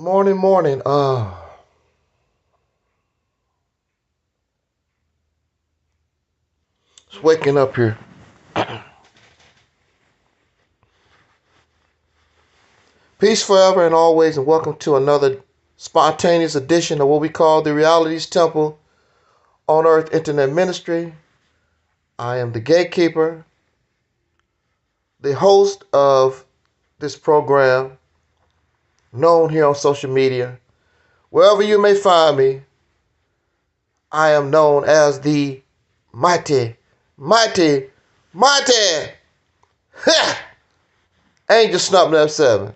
Morning, morning. Just waking up here. Peace forever and always, and welcome to another spontaneous edition of what we call the Realities Temple on Earth Internet Ministry. I am the gatekeeper, the host of this program, known here on social media. Wherever you may find me, I am known as the mighty, mighty, mighty Angel Snub 7.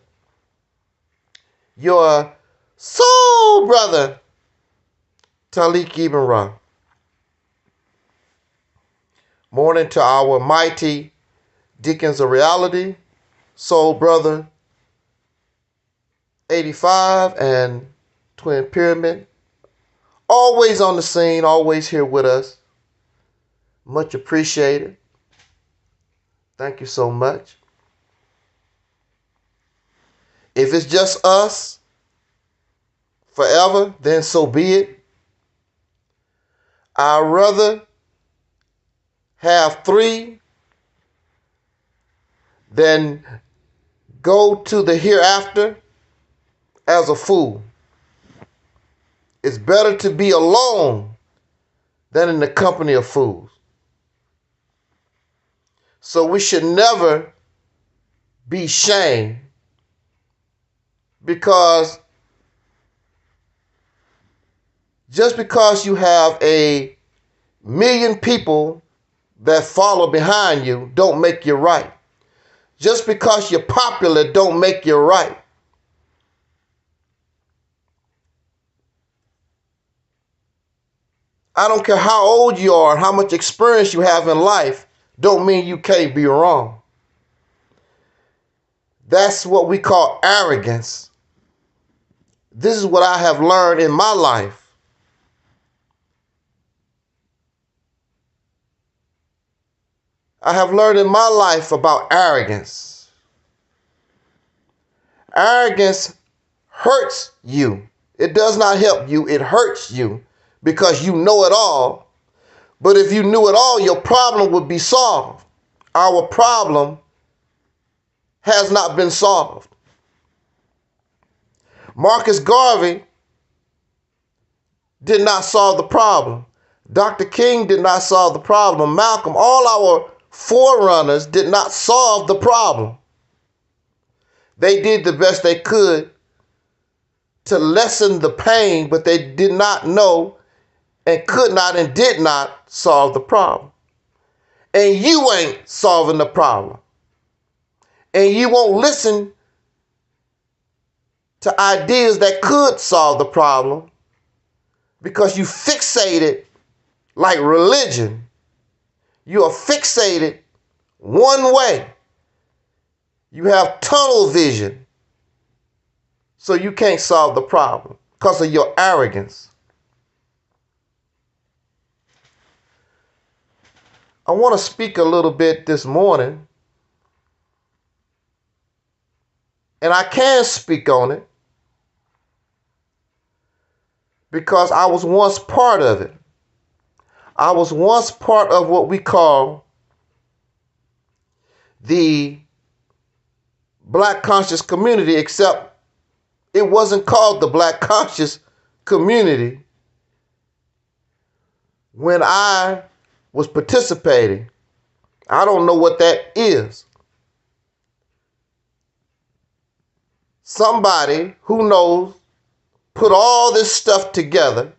Your soul brother, Talik Ibn Ra. Morning to our mighty Deacons of Reality, soul brother 85 and Twin Pyramid. Always on the scene, always here with us. Much appreciated. Thank you so much. If it's just us forever, then so be it. I'd rather have three than go to the hereafter as a fool. It's better to be alone than in the company of fools. So we should never be shamed because just because you have a million people that follow behind you don't make you right. Just because you're popular don't make you right. I don't care how old you are and how much experience you have in life, don't mean you can't be wrong. That's what we call arrogance. This is what I have learned in my life. I have learned in my life about arrogance. Arrogance hurts you. It does not help you. It hurts you because you know it all. But if you knew it all, your problem would be solved. Our problem has not been solved. Marcus Garvey did not solve the problem. Dr. King did not solve the problem. Malcolm, all our forerunners did not solve the problem. They did the best they could to lessen the pain, but they did not know and could not and did not solve the problem. And you ain't solving the problem. And you won't listen to ideas that could solve the problem because you fixated like religion. You are fixated one way. You have tunnel vision. So you can't solve the problem because of your arrogance. I want to speak a little bit this morning, and I can speak on it because I was once part of it. I was once part of what we call the Black conscious community, except it wasn't called the Black conscious community when I was participating. I don't know what that is. Somebody who knows put all this stuff together,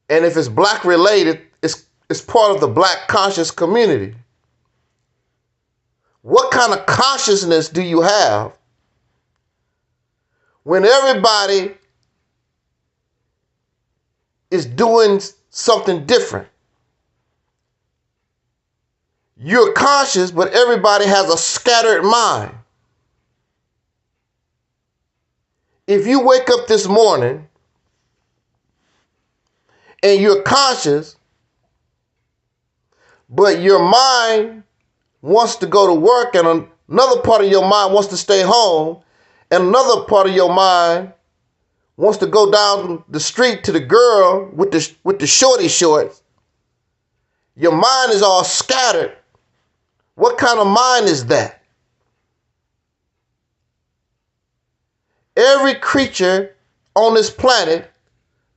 and if it's black related, it's part of the Black conscious community. What kind of consciousness do you have when everybody is doing something different? You're conscious, but everybody has a scattered mind. If you wake up this morning and you're conscious, but your mind wants to go to work, and another part of your mind wants to stay home, and another part of your mind wants to go down the street to the girl with the shorty shorts. Your mind is all scattered. What kind of mind is that? Every creature on this planet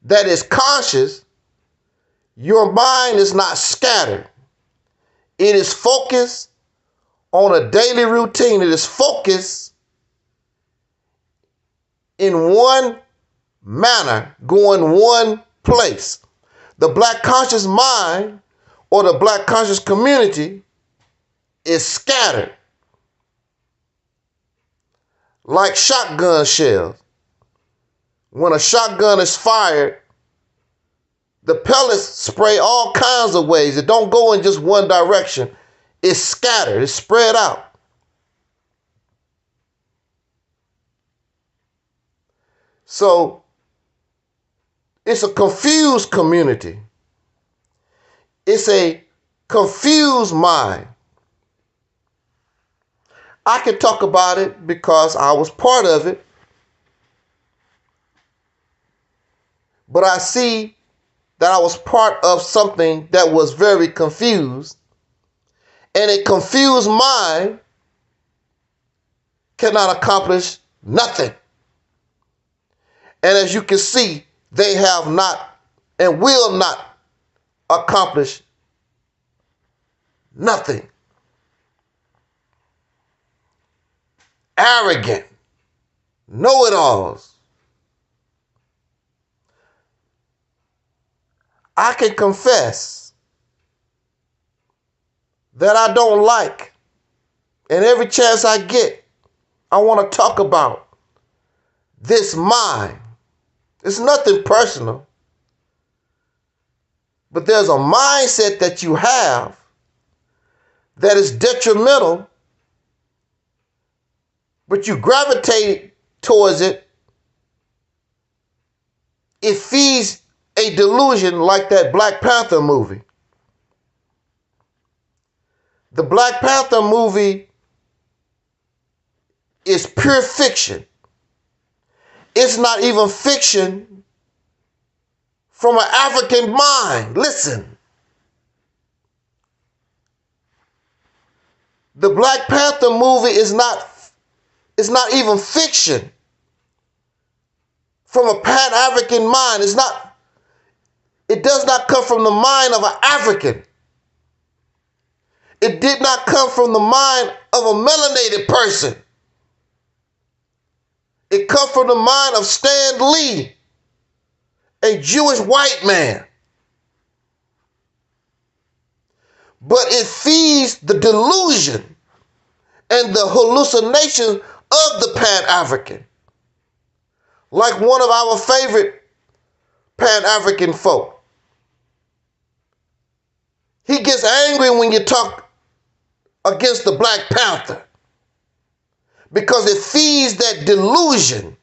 that is conscious, your mind is not scattered. It is focused on a daily routine. It is focused in one manner, going one place. The black conscious mind or the black conscious community is scattered like shotgun shells. When a shotgun is fired, the pellets spray all kinds of ways. It don't go in just one direction. It's scattered. It's spread out. So it's a confused community. It's a confused mind. I can talk about it because I was part of it. But I see that I was part of something that was very confused. And a confused mind cannot accomplish nothing. And as you can see, they have not and will not accomplish nothing. Arrogant, know-it-alls. I can confess that I don't like, and every chance I get, I want to talk about this mind. It's nothing personal, but there's a mindset that you have that is detrimental, but you gravitate towards it. It feeds a delusion like that Black Panther movie. The Black Panther movie is pure fiction. It's not even fiction from an African mind. Listen. The Black Panther movie is not even fiction from a Pan-African mind. It does not come from the mind of an African. It did not come from the mind of a melanated person. It comes from the mind of Stan Lee, a Jewish white man. But it feeds the delusion and the hallucination of the Pan-African. Like one of our favorite Pan-African folk. He gets angry when you talk against the Black Panther because it feeds that delusion,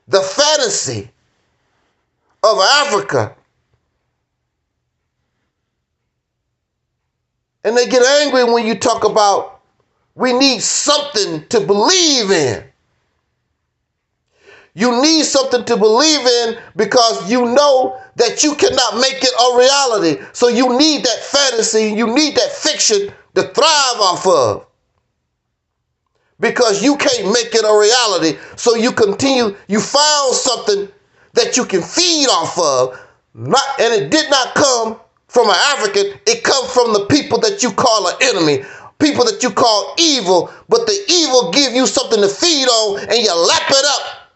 the fantasy of Africa. And they get angry when you talk about we need something to believe in. You need something to believe in because you know that you cannot make it a reality. So you need that fantasy, you need that fiction to thrive off of. Because you can't make it a reality. So you found something that you can feed off of. And it did not come from an African, it comes from the people that you call an enemy. People that you call evil, but the evil give you something to feed on and you lap it up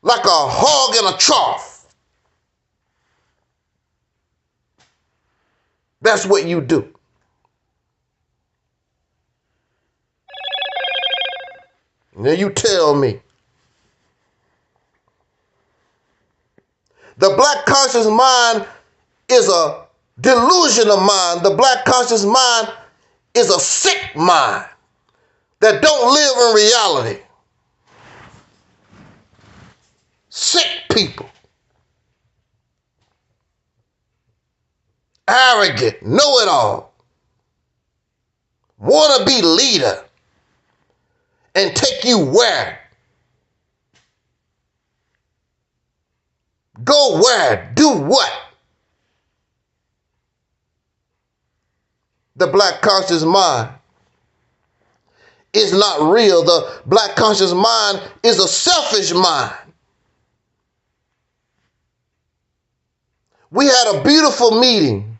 like a hog in a trough. That's what you do. Now you tell me. The Black conscious mind is a delusional mind. The Black conscious mind is a sick mind that don't live in reality. Sick people. Arrogant, know-it-all. wannabe leader and take you where? Go where? Do what? The black conscious mind is not real. The black conscious mind is a selfish mind. We had a beautiful meeting,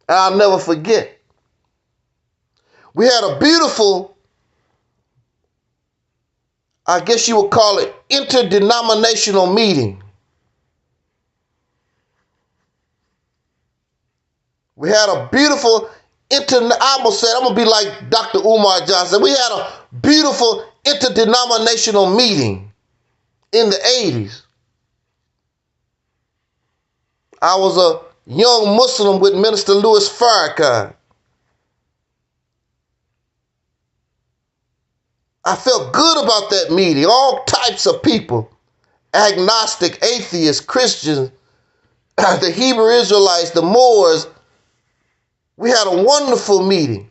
and I'll never forget. We had a beautiful, I guess you would call it, interdenominational meeting. We had a beautiful, I almost said, I'm going to be like Dr. Umar Johnson. We had a beautiful interdenominational meeting in the 80s. I was a young Muslim with Minister Louis Farrakhan. I felt good about that meeting. All types of people, agnostic, atheists, Christians, the Hebrew Israelites, the Moors. We had a wonderful meeting.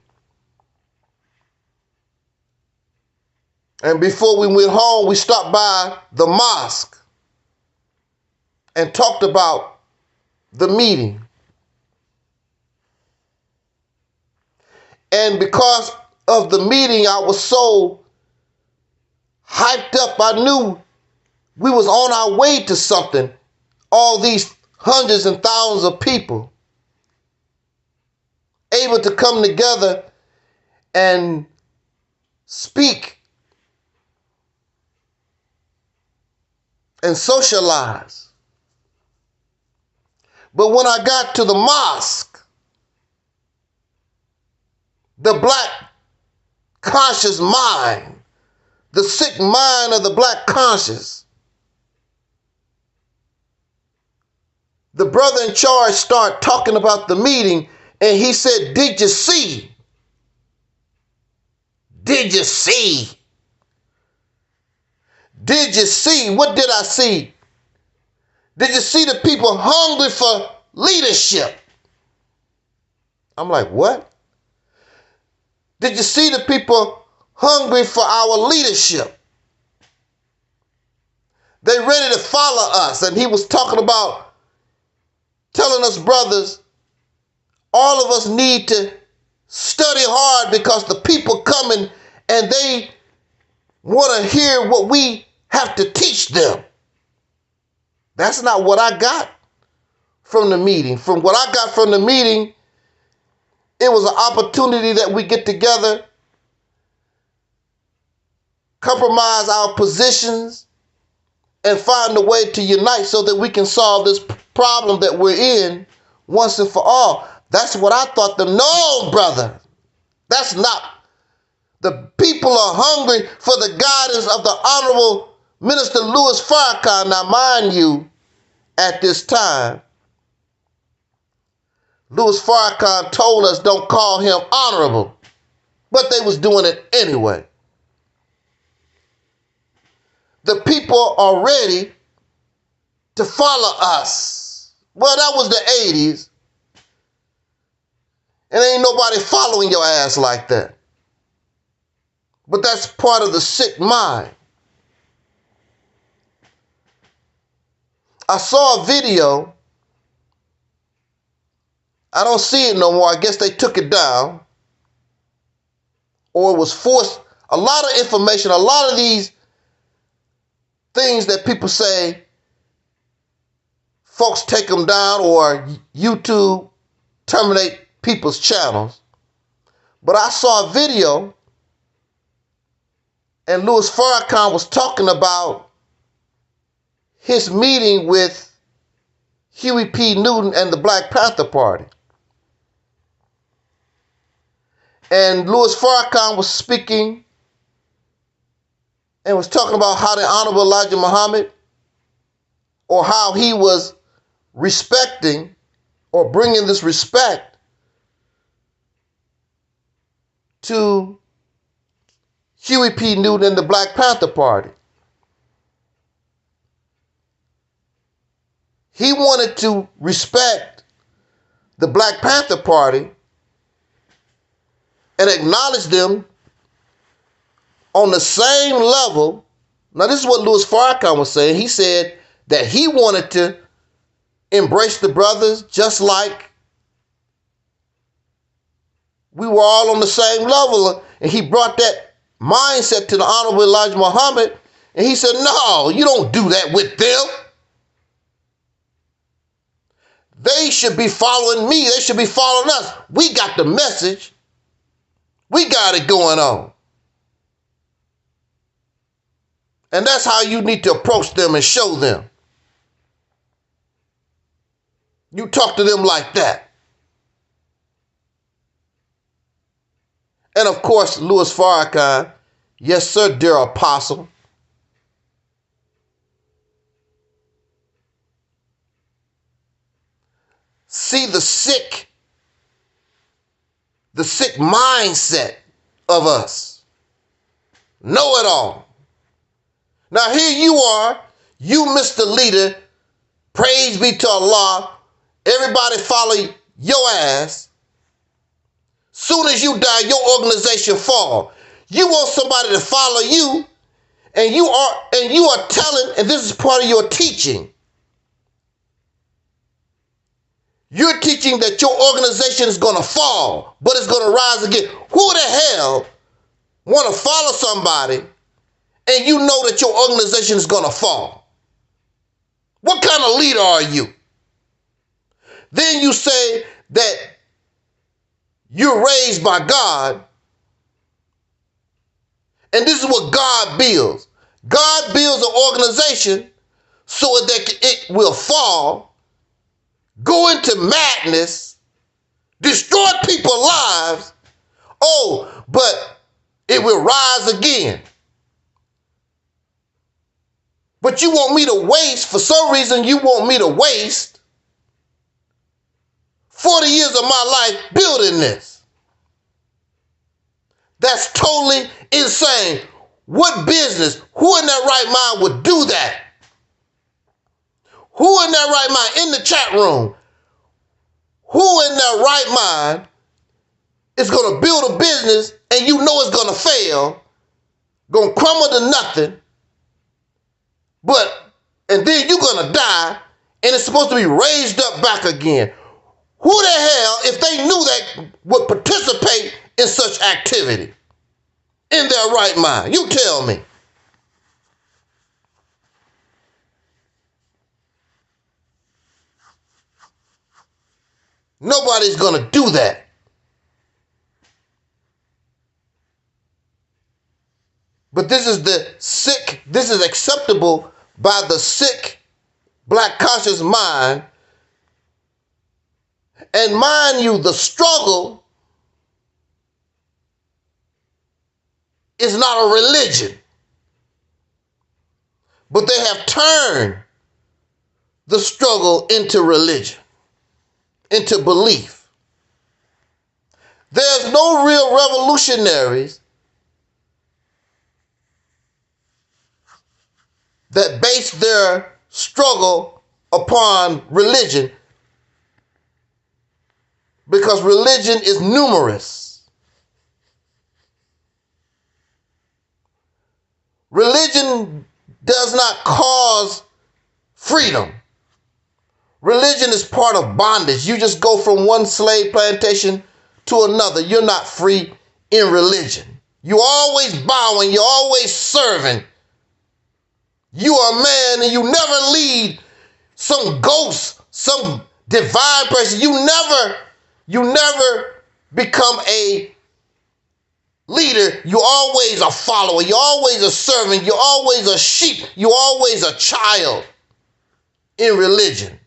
And before we went home, we stopped by the mosque and talked about the meeting. And because of the meeting, I was so hyped up. I knew we was on our way to something. All these hundreds and thousands of people able to come together and speak and socialize. But when I got to the mosque, the black conscious mind, the sick mind of the black conscious, the brother in charge started talking about the meeting, and he said, "Did you see? Did you see? Did you see? What did I see? Did you see the people hungry for leadership?" I'm like, what? Did you see the people hungry for our leadership? They ready to follow us. And he was talking about telling us, brothers, all of us need to study hard because the people coming and they want to hear what we have to teach them. That's not what I got from the meeting. From what I got from the meeting, it was an opportunity that we get together, compromise our positions, and find a way to unite so that we can solve this problem that we're in once and for all. That's what I thought. No, brother, that's not. The people are hungry for the guidance of the Honorable Minister Louis Farrakhan. Now, mind you, at this time, Louis Farrakhan told us don't call him honorable, but they was doing it anyway. The people are ready to follow us. Well, that was the 80s, and ain't nobody following your ass like that. But that's part of the sick mind. I saw a video. I don't see it no more. I guess they took it down. Or it was forced. A lot of information, a lot of these things that people say, folks take them down or YouTube terminate people's channels. But I saw a video and Louis Farrakhan was talking about his meeting with Huey P. Newton and the Black Panther Party. And Louis Farrakhan was speaking and was talking about how the Honorable Elijah Muhammad, or how he was respecting or bringing this respect to Huey P. Newton and the Black Panther Party. He wanted to respect the Black Panther Party and acknowledge them on the same level. Now, this is what Louis Farrakhan was saying. He said that he wanted to embrace the brothers just like we were all on the same level. And he brought that mindset to the Honorable Elijah Muhammad. And he said, no, you don't do that with them. They should be following me. They should be following us. We got the message. We got it going on. And that's how you need to approach them and show them. You talk to them like that. And of course, Louis Farrakhan, yes sir, dear apostle. See the sick mindset of us. Know it all. Now here you are, you Mr. Leader, praise be to Allah, everybody follow your ass. Soon as you die, your organization fall. You want somebody to follow you, and you are telling, and this is part of your teaching. You're teaching that your organization is going to fall, but it's going to rise again. Who the hell want to follow somebody and you know that your organization is going to fall? What kind of leader are you? Then you say that you're raised by God, and this is what God builds. God builds an organization so that it will fall, go into madness, destroy people's lives. Oh, but it will rise again. But you want me to waste, for some reason you want me to waste 40 years of my life building this. That's totally insane. What business, who in their right mind would do that? Who in their right mind, in the chat room, who in their right mind is going to build a business and you know it's going to fail, going to crumble to nothing, and then you're going to die and it's supposed to be raised up back again? Who the hell, if they knew that, would participate in such activity in their right mind? You tell me. Nobody's going to do that. But this is the sick, this is acceptable by the sick, black conscious mind. And mind you, the struggle is not a religion. But they have turned the struggle into religion, into belief. There's no real revolutionaries that base their struggle upon religion, because religion is numerous. Religion does not cause freedom. Religion is part of bondage. You just go from one slave plantation to another. You're not free in religion. You're always bowing. You're always serving. You are a man and you never lead some ghost, some divine person. You never become a leader. You're always a follower. You're always a servant. You're always a sheep. You're always a child in religion.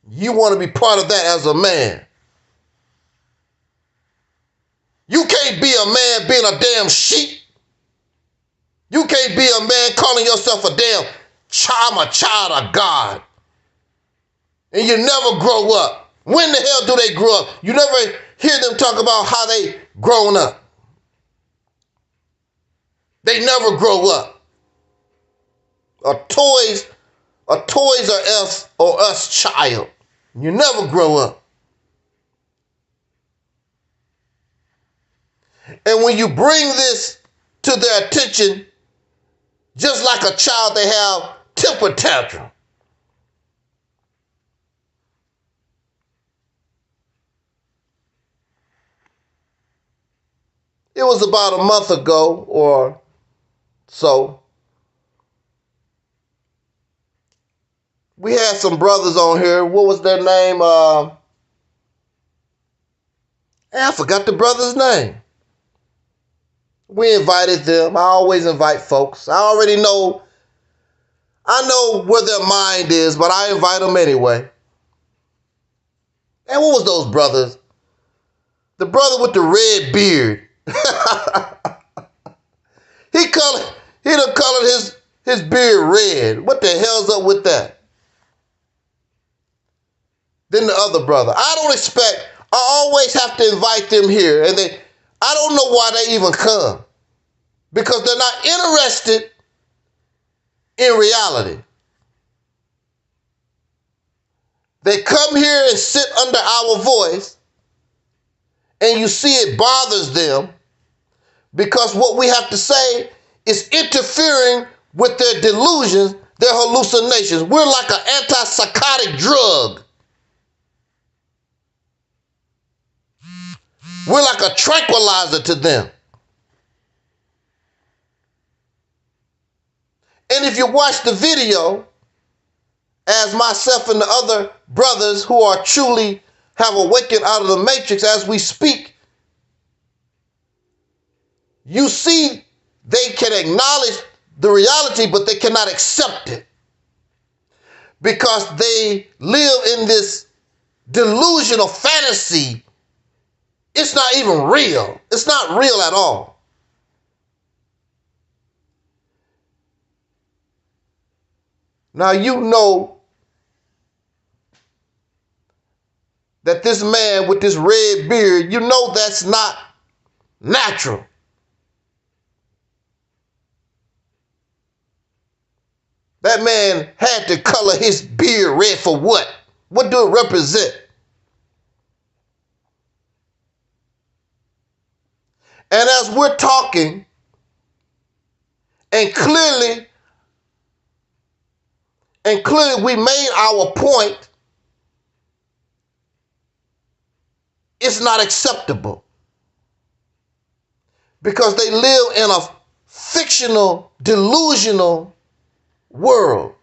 You want to be part of that as a man. You can't be a man being a damn sheep. You can't be a man calling yourself a damn child, I'm a child of God. And you never grow up. When the hell do they grow up? You never hear them talk about how they grown up. They never grow up. A Toys R Us or Us child. You never grow up. And when you bring this to their attention, just like a child, they have temper tantrum. It was about a month ago or so. We had some brothers on here. What was their name? I forgot the brother's name. We invited them. I always invite folks. I already know. I know where their mind is, but I invite them anyway. And what was those brothers? The brother with the red beard. He done colored his beard red. What the hell's up with that? Then the other brother. I always have to invite them here. And I don't know why they even come. Because they're not interested in reality. They come here and sit under our voice, and you see it bothers them because what we have to say is interfering with their delusions, their hallucinations. We're like an antipsychotic drug. We're like a tranquilizer to them. And if you watch the video, as myself and the other brothers who are truly have awakened out of the matrix as we speak, you see they can acknowledge the reality, but they cannot accept it because they live in this delusional fantasy. It's not even real. It's not real at all. Now you know that this man with this red beard, you know that's not natural. That man had to color his beard red for what? What do it represent? And as we're talking, and clearly we made our point, it's not acceptable. Because they live in a fictional, delusional world.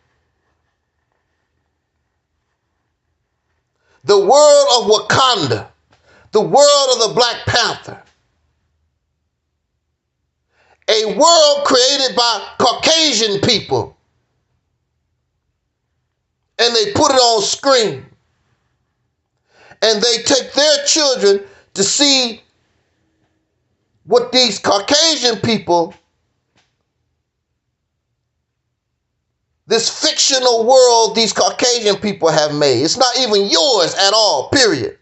The world of Wakanda, the world of the Black Panther. A world created by Caucasian people. And they put it on screen. And they take their children to see what these Caucasian people, this fictional world these Caucasian people have made. It's not even yours at all, period.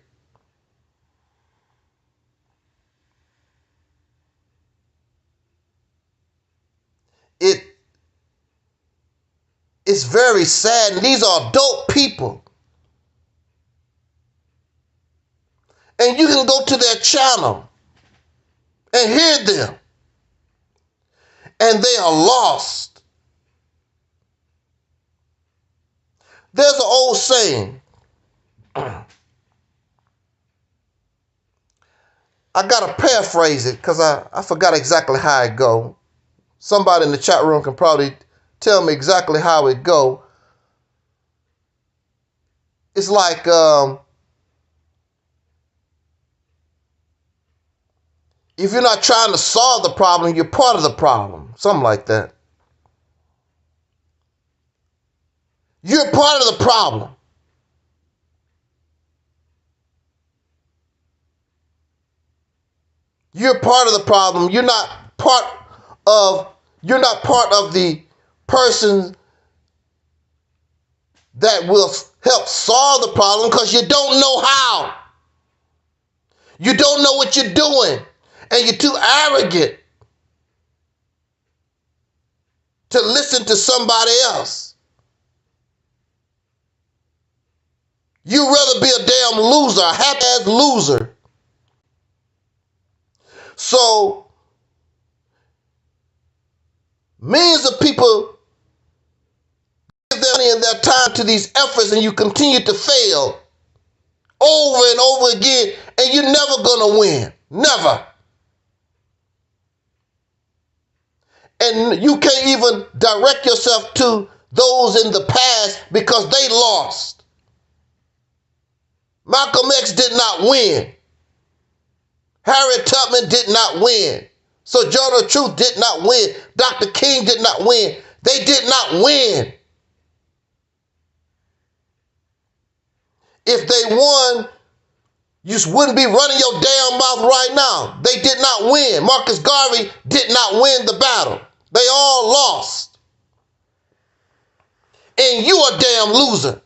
It's very sad. And these are adult people. And you can go to their channel and hear them. And they are lost. There's an old saying. I got to paraphrase it because I forgot exactly how it go. Somebody in the chat room can probably tell me exactly how it go. It's like if you're not trying to solve the problem, you're part of the problem. Something like that. You're part of the problem. You're part of the problem. You're not part of the person that will help solve the problem because you don't know how. You don't know what you're doing. And you're too arrogant to listen to somebody else. You'd rather be a damn loser, a happy-ass loser. So millions of people give their money and their time to these efforts, and you continue to fail over and over again, and you're never gonna win. Never. And you can't even direct yourself to those in the past because they lost. Malcolm X did not win. Harriet Tubman did not win. Sojourner Truth did not win. Dr. King did not win. They did not win. If they won, you wouldn't be running your damn mouth right now. They did not win. Marcus Garvey did not win the battle. They all lost. And you a damn loser.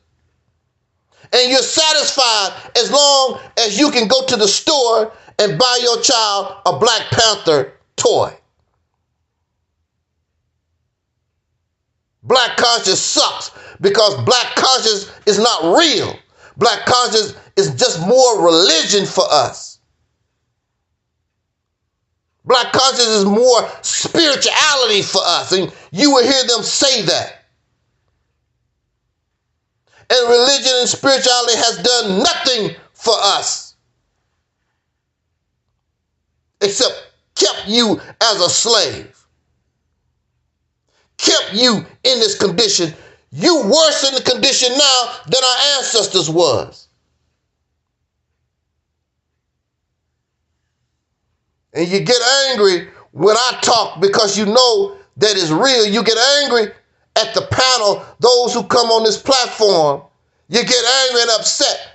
And you're satisfied as long as you can go to the store and buy your child a Black Panther toy. Black conscience sucks because black conscience is not real. Black conscience is just more religion for us. Black conscience is more spirituality for us, and you will hear them say that. And religion and spirituality has done nothing for us except kept you as a slave, kept you in this condition. You worse in the condition now than our ancestors was. And you get angry when I talk because you know that it's real. You get angry at the panel, those who come on this platform. You get angry and upset.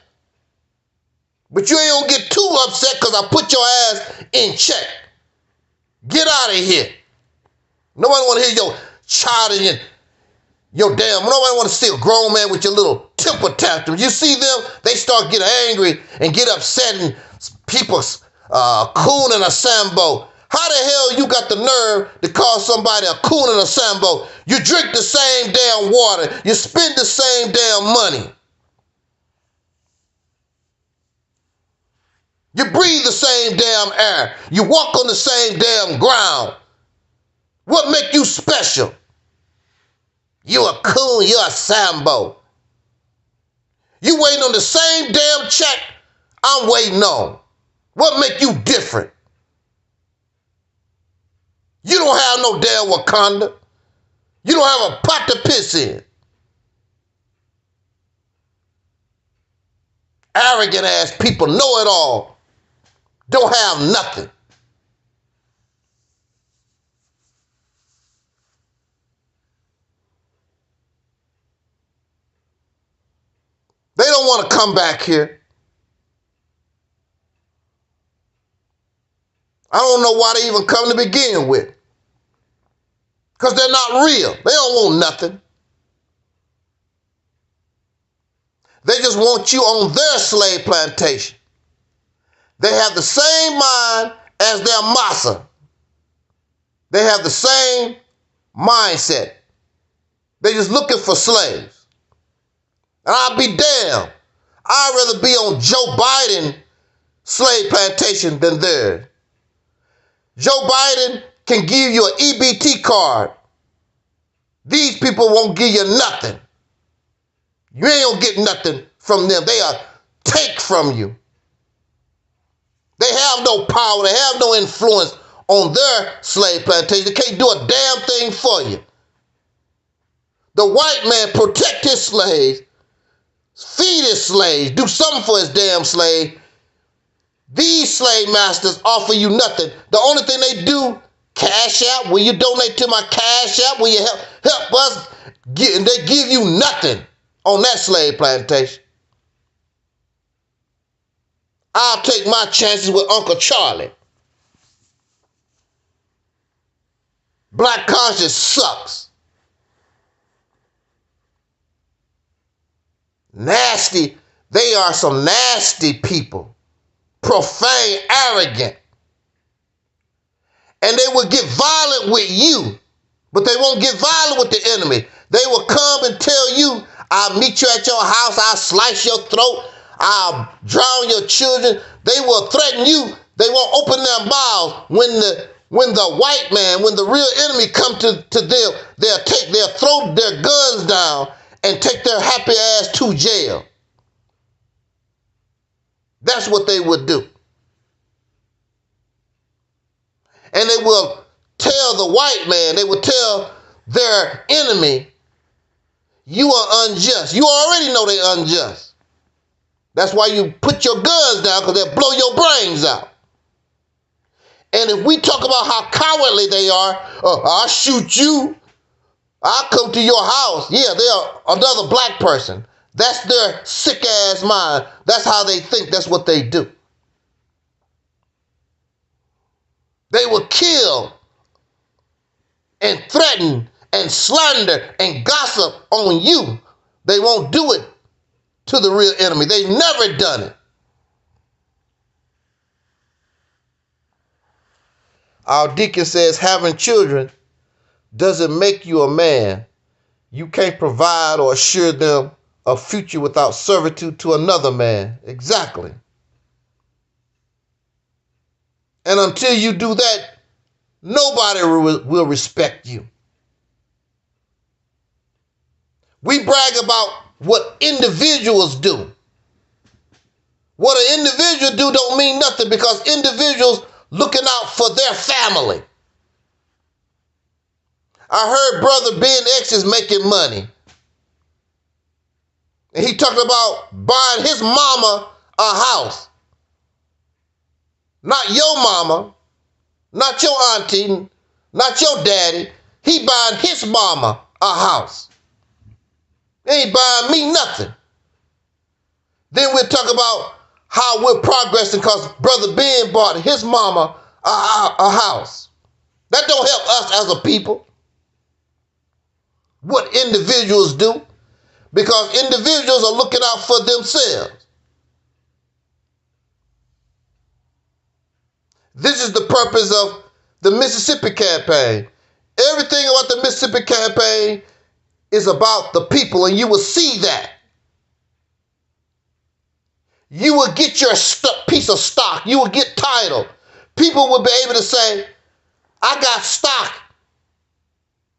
But you ain't gonna get too upset because I put your ass in check. Get out of here. Nobody want to hear your child and your damn, nobody want to see a grown man with your little temper tantrum. You see them, they start getting angry and get upset, and people coon and a sambo. How the hell you got the nerve to call somebody a coon and a sambo? You drink the same damn water. You spend the same damn money. You breathe the same damn air. You walk on the same damn ground. What make you special? You a coon, you a sambo. You waiting on the same damn check I'm waiting on. What make you different? You don't have no damn Wakanda. You don't have a pot to piss in. Arrogant ass people, know it all. Don't have nothing. They don't want to come back here. I don't know why they even come to begin with. Because they're not real. They don't want nothing. They just want you on their slave plantation. They have the same mind as their massa. They have the same mindset. They're just looking for slaves. And I'll be damned. I'd rather be on Joe Biden's slave plantation than theirs. Joe Biden can give you an EBT card. These people won't give you nothing. You ain't gonna get nothing from them. They'll take from you. They have no power. They have no influence on their slave plantation. They can't do a damn thing for you. The white man protect his slaves, feed his slaves, do something for his damn slave. These slave masters offer you nothing. The only thing they do, cash out. Will you donate to my cash app? Will you help us? They give you nothing on that slave plantation. I'll take my chances with Uncle Charlie. Black conscience sucks. Nasty. They are some nasty people. Profane, arrogant. And they will get violent with you, but they won't get violent with the enemy. They will come and tell you, I'll meet you at your house, I'll slice your throat, I'll drown your children. They will threaten you They won't open their mouths when the white man, when the real enemy come to them. They'll throw their guns down and take their happy ass to jail. That's what they would do. And they will tell the white man, they will tell their enemy, you are unjust. You already know they're unjust. That's why you put your guns down, because they'll blow your brains out. And if we talk about how cowardly they are, I'll shoot you, I'll come to your house. Yeah, they're another black person. That's their sick ass mind. That's how they think. That's what they do. They will kill and threaten and slander and gossip on you. They won't do it to the real enemy. They've never done it. Our deacon says having children doesn't make you a man. You can't provide or assure them a future without servitude to another man. Exactly. And until you do that, nobody will respect you. We brag about what individuals do. What an individual do don't mean nothing, because individuals looking out for their family. I heard Brother Ben X is making money. And he talked about buying his mama a house. Not your mama, not your auntie, not your daddy. He buying his mama a house. He ain't buying me nothing. Then we'll talk about how we're progressing because Brother Ben bought his mama a house. That don't help us as a people. What individuals do, because individuals are looking out for themselves. This is the purpose of the Mississippi campaign. Everything about the Mississippi campaign is about the people, and you will see that. You will get your piece of stock. You will get title. People will be able to say, I got stock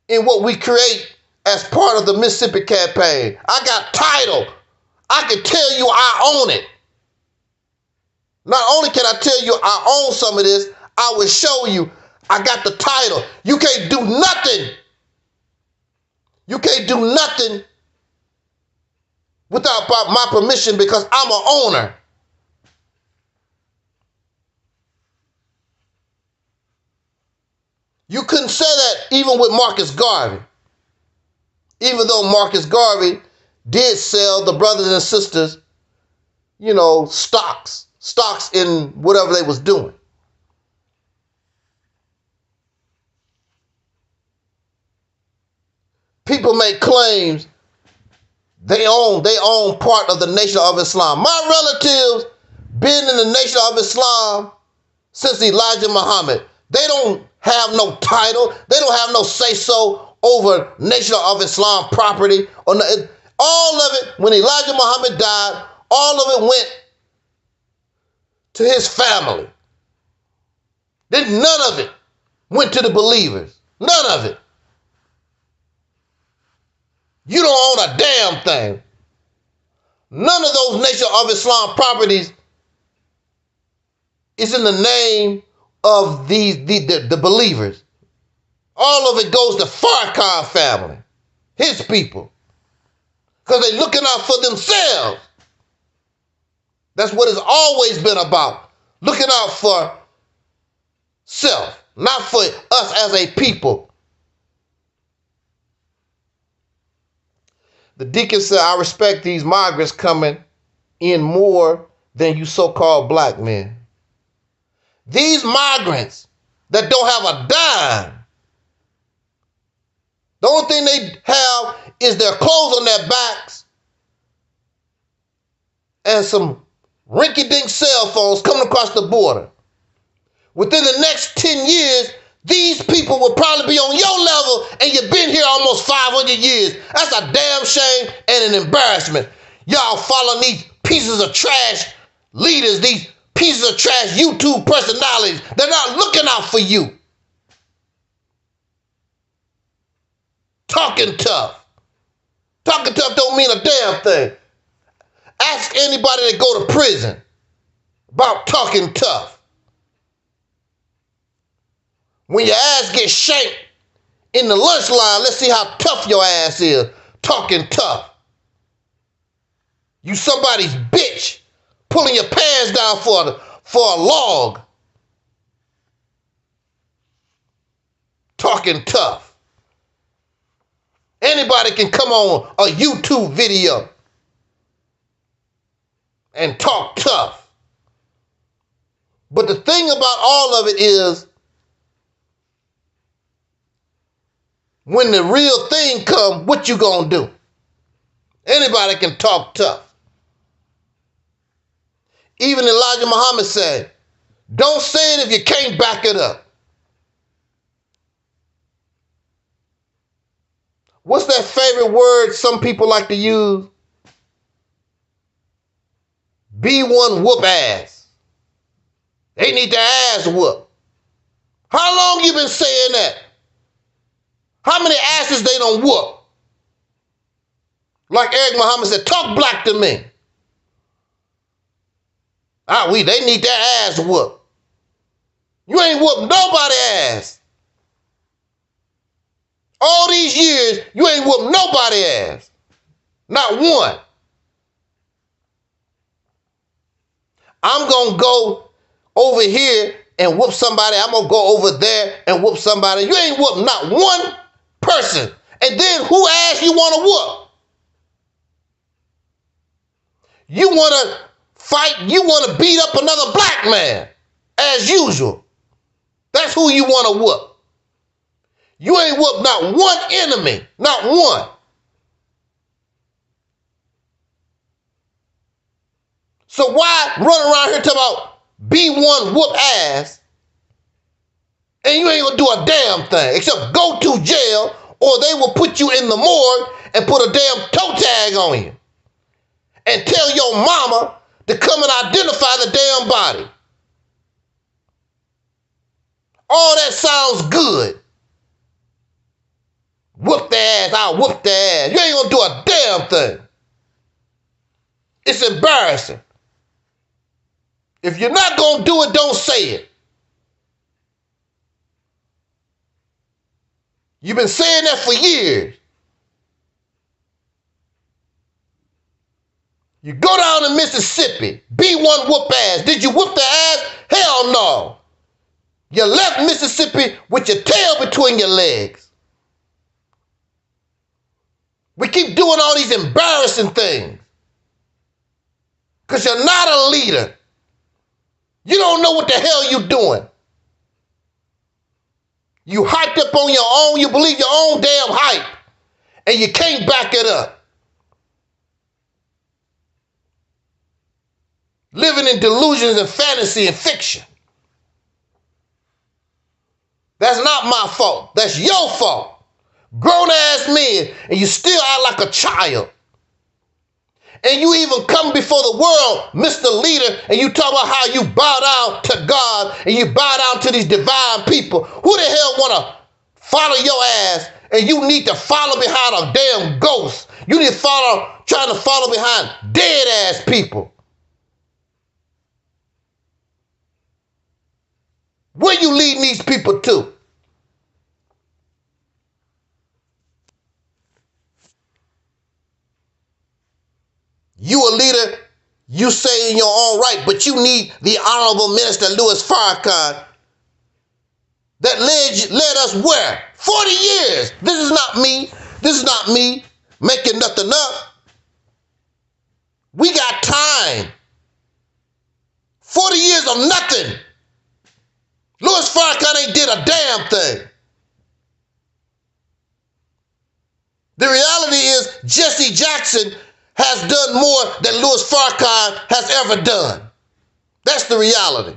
in what we create as part of the Mississippi campaign. I got title. I can tell you I own it. Not only can I tell you I own some of this, I will show you I got the title. You can't do nothing. You can't do nothing without my permission, because I'm an owner. You couldn't say that even with Marcus Garvey. Even though Marcus Garvey did sell the brothers and sisters, stocks in whatever they was doing. People make claims they own part of the Nation of Islam. My relatives been in the Nation of Islam since Elijah Muhammad. They don't have no title. They don't have no say-so over Nation of Islam property. All of it, when Elijah Muhammad died, all of it went to his family. Then none of it went to the believers. None of it. You don't own a damn thing. None of those Nation of Islam properties is in the name of the believers. All of it goes to Farrakhan family, his people, because they're looking out for themselves. That's what it's always been about, looking out for self, not for us as a people. The deacon said, I respect these migrants coming in more than you so-called black men. These migrants that don't have a dime, the only thing they have is their clothes on their backs and some rinky-dink cell phones coming across the border. Within the next 10 years, these people will probably be on your level, and you've been here almost 500 years. That's a damn shame and an embarrassment. Y'all following these pieces of trash leaders, these pieces of trash YouTube personalities. They're not looking out for you. Talking tough. Talking tough don't mean a damn thing. Ask anybody that go to prison about talking tough. When your ass gets shanked in the lunch line, let's see how tough your ass is. Talking tough. You somebody's bitch pulling your pants down for a log. Talking tough. Anybody can come on a YouTube video and talk tough. But the thing about all of it is, when the real thing comes, what you gonna do? Anybody can talk tough. Even Elijah Muhammad said, don't say it if you can't back it up. What's that favorite word some people like to use? Be one whoop ass. They need their ass whoop. How long you been saying that? How many asses they don't whoop? Like Eric Muhammad said, talk black to me. They need their ass whooped. You ain't whooped nobody's ass. All these years, you ain't whooped nobody's ass. Not one. I'm going to go over here and whoop somebody. I'm going to go over there and whoop somebody. You ain't whooped not one person. And then who ass you want to whoop? You want to fight, you want to beat up another black man, as usual. That's who you want to whoop. You ain't whooped not one enemy, not one. So why run around here talking about be one whoop ass and you ain't gonna do a damn thing except go to jail, or they will put you in the morgue and put a damn toe tag on you and tell your mama to come and identify the damn body. All that sounds good. Whoop their ass, I'll whoop their ass. You ain't gonna do a damn thing. It's embarrassing. If you're not gonna do it, don't say it. You've been saying that for years. You go down to Mississippi, be one whoop ass. Did you whoop the ass? Hell no. You left Mississippi with your tail between your legs. We keep doing all these embarrassing things because you're not a leader. You don't know what the hell you're doing. You hyped up on your own, you believe your own damn hype, and you can't back it up. Living in delusions and fantasy and fiction. That's not my fault. That's your fault. Grown-ass men, and you still act like a child. And you even come before the world, Mr. Leader, and you talk about how you bow down to God and you bow down to these divine people. Who the hell want to follow your ass, and you need to follow behind a damn ghost? You need to trying to follow behind dead-ass people. Where you leading these people to? You a leader, you say in your own right, but you need the Honorable Minister Louis Farrakhan that led us where? 40 years. This is not me. This is not me making nothing up. We got time. 40 years of nothing. Louis Farrakhan ain't did a damn thing. The reality is Jesse Jackson has done more than Louis Farrakhan has ever done. That's the reality.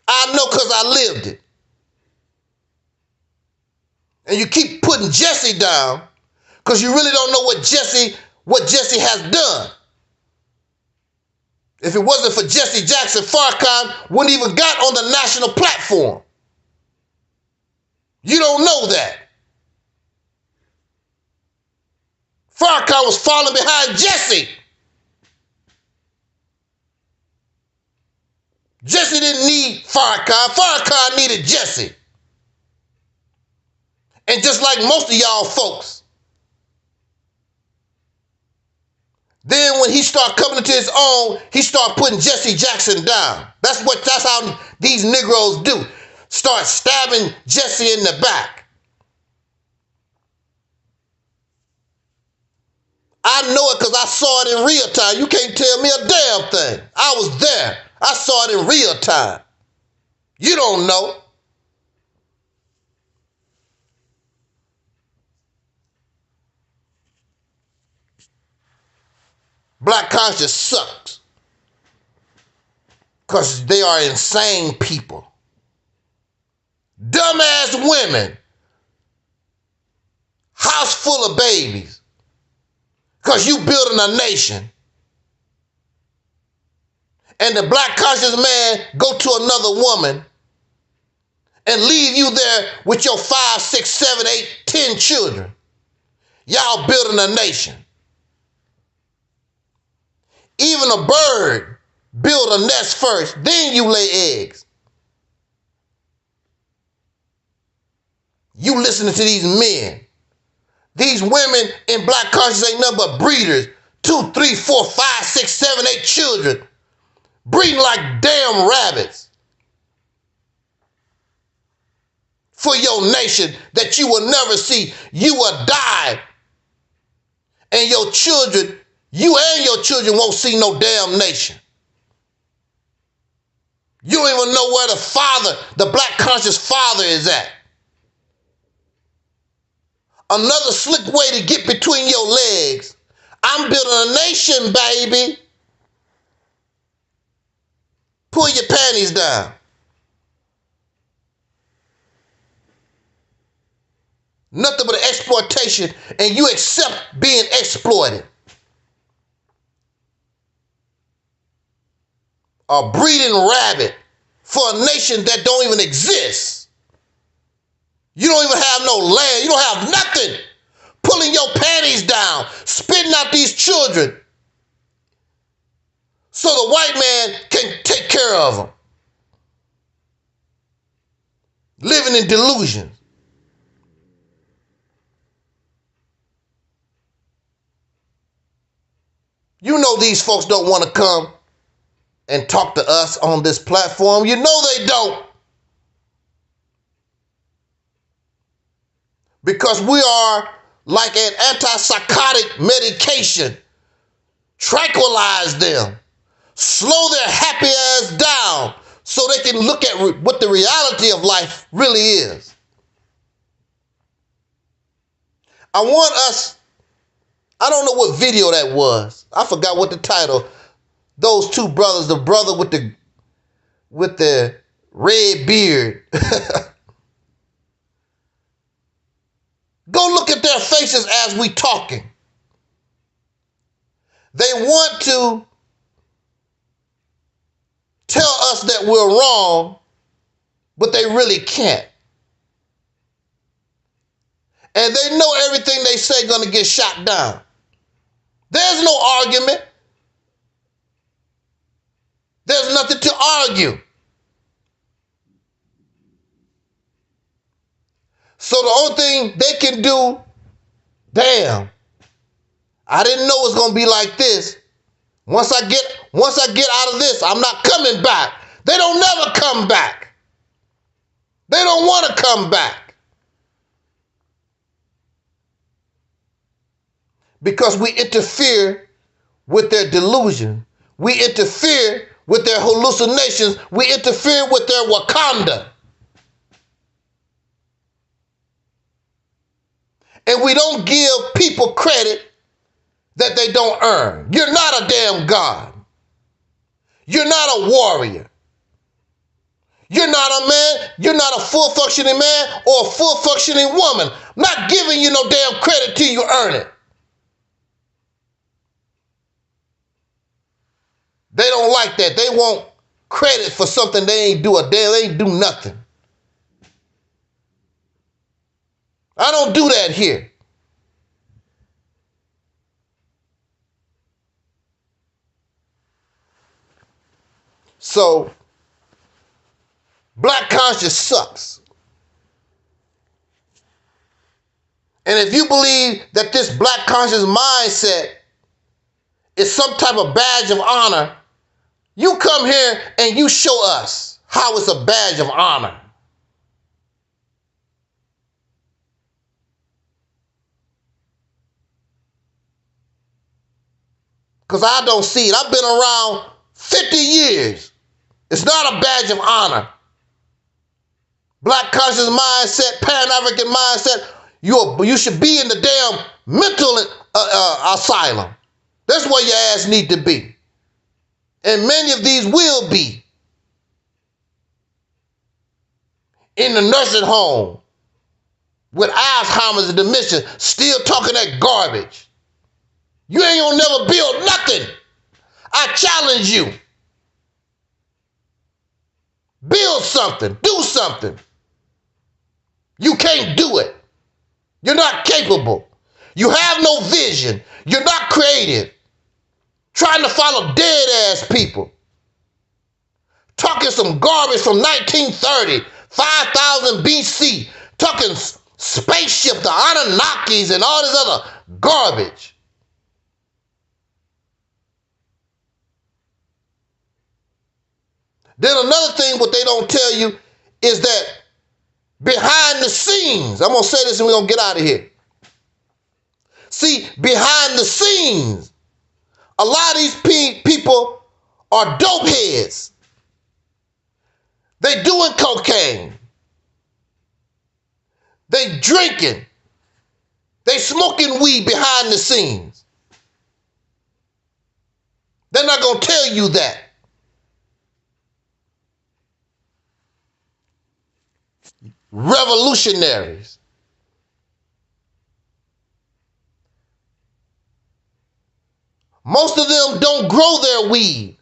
I know because I lived it. And you keep putting Jesse down because you really don't know what Jesse has done. If it wasn't for Jesse Jackson, Farrakhan wouldn't even got on the national platform. You don't know that. Farrakhan was falling behind Jesse. Jesse didn't need Farrakhan. Farrakhan needed Jesse. And just like most of y'all folks, then when he started coming into his own, he started putting Jesse Jackson down. That's how these Negroes do. Start stabbing Jesse in the back. I know it because I saw it in real time. You can't tell me a damn thing. I was there. I saw it in real time. You don't know. Black conscience sucks because they are insane people. Dumbass women. House full of babies. Because you building a nation. And the black conscious man go to another woman and leave you there with your 5, 6, 7, 8, 10 children. Y'all building a nation. Even a bird build a nest first, then you lay eggs. You listening to these men. These women in black conscience ain't nothing but breeders. 2, 3, 4, 5, 6, 7, 8 children. Breeding like damn rabbits. For your nation that you will never see. You will die. And your children, you and your children won't see no damn nation. You don't even know where the father, the black conscious father is at. Another slick way to get between your legs. I'm building a nation, baby. Pull your panties down. Nothing but exploitation, and you accept being exploited. A breeding rabbit for a nation that don't even exist. You don't even have no land. You don't have nothing. Pulling your panties down, spitting out these children so the white man can take care of them. Living in delusion. You know these folks don't want to come and talk to us on this platform. You know they don't. Because we are like an antipsychotic medication. Tranquilize them. Slow their happy ass down so they can look at what the reality of life really is. I want us, I don't know what video that was. I forgot what the title. Those two brothers, the brother with the red beard. Go look at their faces as we talking. They want to tell us that we're wrong, but they really can't. And they know everything they say going to get shot down. There's no argument. There's nothing to argue. So the only thing they can do, damn, I didn't know it was gonna be like this. Once I get out of this, I'm not coming back. They don't never come back. They don't want to come back. Because we interfere with their delusion. We interfere with their hallucinations. We interfere with their Wakanda. And we don't give people credit that they don't earn. You're not a damn God. You're not a warrior. You're not a man. You're not a full functioning man or a full functioning woman. I'm not giving you no damn credit till you earn it. They don't like that. They want credit for something they ain't do a damn, they ain't do nothing. I don't do that here. So, black conscience sucks. And if you believe that this black conscious mindset is some type of badge of honor, you come here and you show us how it's a badge of honor. Because I don't see it. I've been around 50 years. It's not a badge of honor. Black conscious mindset, Pan-African mindset, you should be in the damn mental asylum. That's where your ass need to be. And many of these will be. In the nursing home, with Alzheimer's and dementia, still talking that garbage. You ain't gonna never build nothing. I challenge you. Build something. Do something. You can't do it. You're not capable. You have no vision. You're not creative. Trying to follow dead ass people. Talking some garbage from 1930, 5000 BC. Talking spaceship, the Anunnakis and all this other garbage. Then another thing what they don't tell you is that behind the scenes, I'm going to say this and we're going to get out of here. See, behind the scenes, a lot of these people are dope heads. They doing cocaine. They drinking. They smoking weed behind the scenes. They're not going to tell you that. Revolutionaries. Most of them don't grow their weed.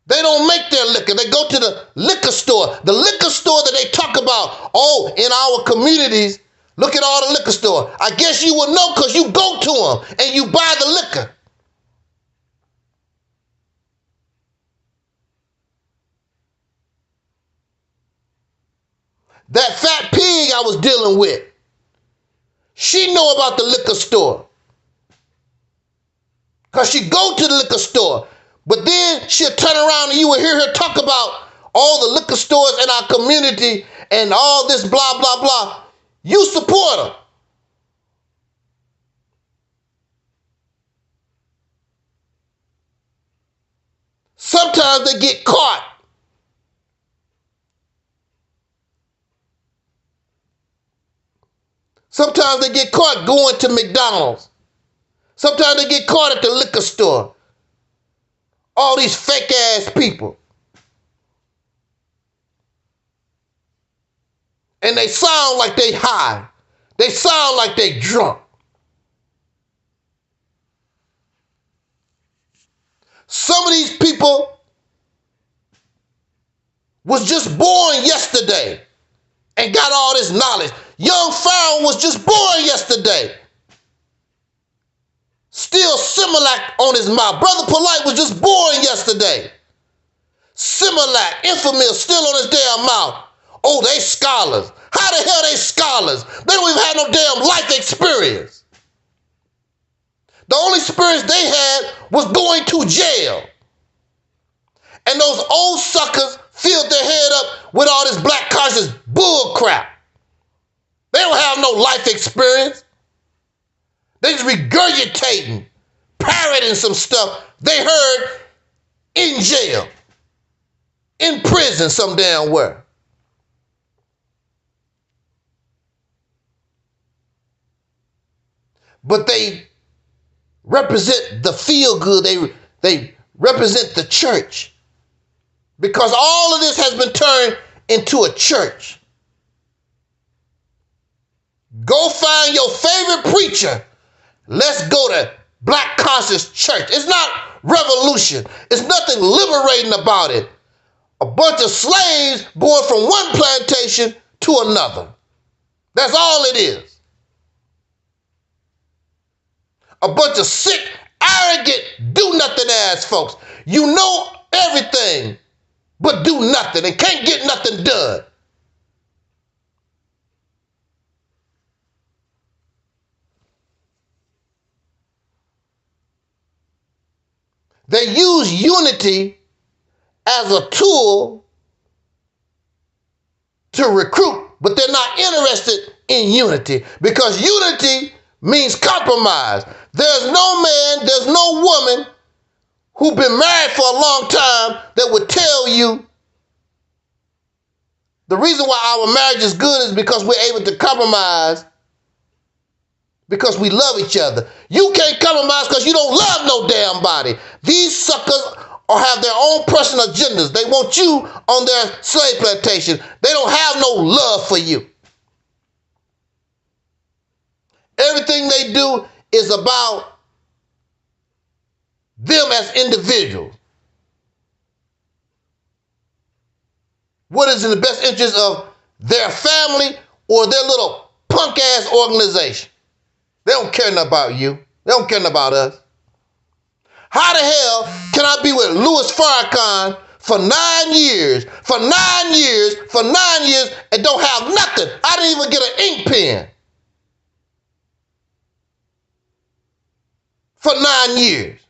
They don't make their liquor. They go to the liquor store. The liquor store that they talk about, oh, in our communities, look at all the liquor store. I guess you will know because you go to them and you buy the liquor. That fat pig I was dealing with, she know about the liquor store. Because she go to the liquor store. But then she'll turn around and you will hear her talk about all the liquor stores in our community and all this blah, blah, blah. You support her. Sometimes they get caught. Sometimes they get caught going to McDonald's. Sometimes they get caught at the liquor store. All these fake ass people. And they sound like they high. They sound like they drunk. Some of these people was just born yesterday and got all this knowledge. Young Pharaoh was just born yesterday. Still Similac on his mouth. Brother Polite was just born yesterday. Similac, Infamil still on his damn mouth. Oh, they scholars. How the hell they scholars? They don't even have no damn life experience. The only experience they had was going to jail. And those old suckers filled their head up with all this black conscious bull crap. They don't have no life experience. They just regurgitating, parroting some stuff they heard in jail, in prison some damn where. But they represent the feel good. They represent the church. Because all of this has been turned into a church. Go find your favorite preacher. Let's go to black conscious church. It's not revolution. It's nothing liberating about it. A bunch of slaves going from one plantation to another. That's all it is. A bunch of sick, arrogant, do-nothing ass folks. You know everything, but do nothing and can't get nothing done. They use unity as a tool to recruit, but they're not interested in unity because unity means compromise. There's no man, there's no woman who've been married for a long time that would tell you the reason why our marriage is good is because we're able to compromise because we love each other. You can't compromise because you don't love no damn body. These suckers have their own personal agendas. They want you on their slave plantation. They don't have no love for you. Everything they do is about them as individuals. What is in the best interest of their family or their little punk ass organization? They don't care nothing about you. They don't care nothing about us. How the hell can I be with Louis Farrakhan for 9 years, and don't have nothing? I didn't even get an ink pen for 9 years.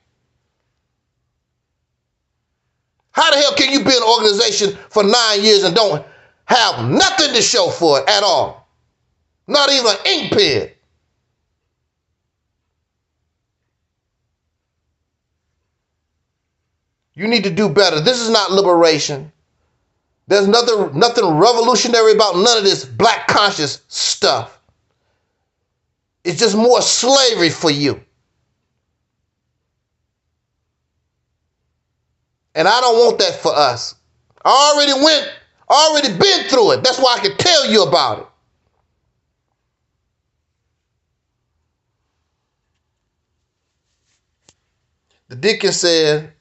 How the hell can you be in an organization for 9 years and don't have nothing to show for it at all? Not even an ink pen. You need to do better. This is not liberation. There's nothing revolutionary about none of this black conscious stuff. It's just more slavery for you. And I don't want that for us. I already been through it. That's why I can tell you about it. The deacon said,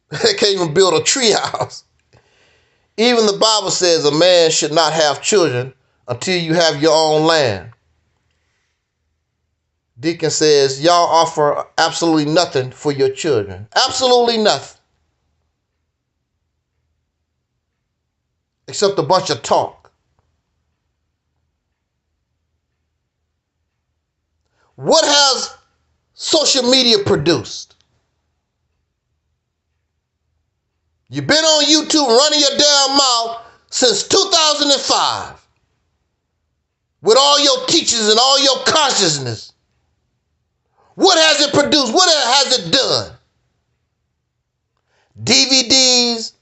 they can't even build a tree house. Even the Bible says a man should not have children until you have your own land. Deacon says, y'all offer absolutely nothing for your children. Absolutely nothing. Except a bunch of talk. What has social media produced? You've been on YouTube running your damn mouth since 2005 with all your teachings and all your consciousness. What has it produced? What has it done? DVDs,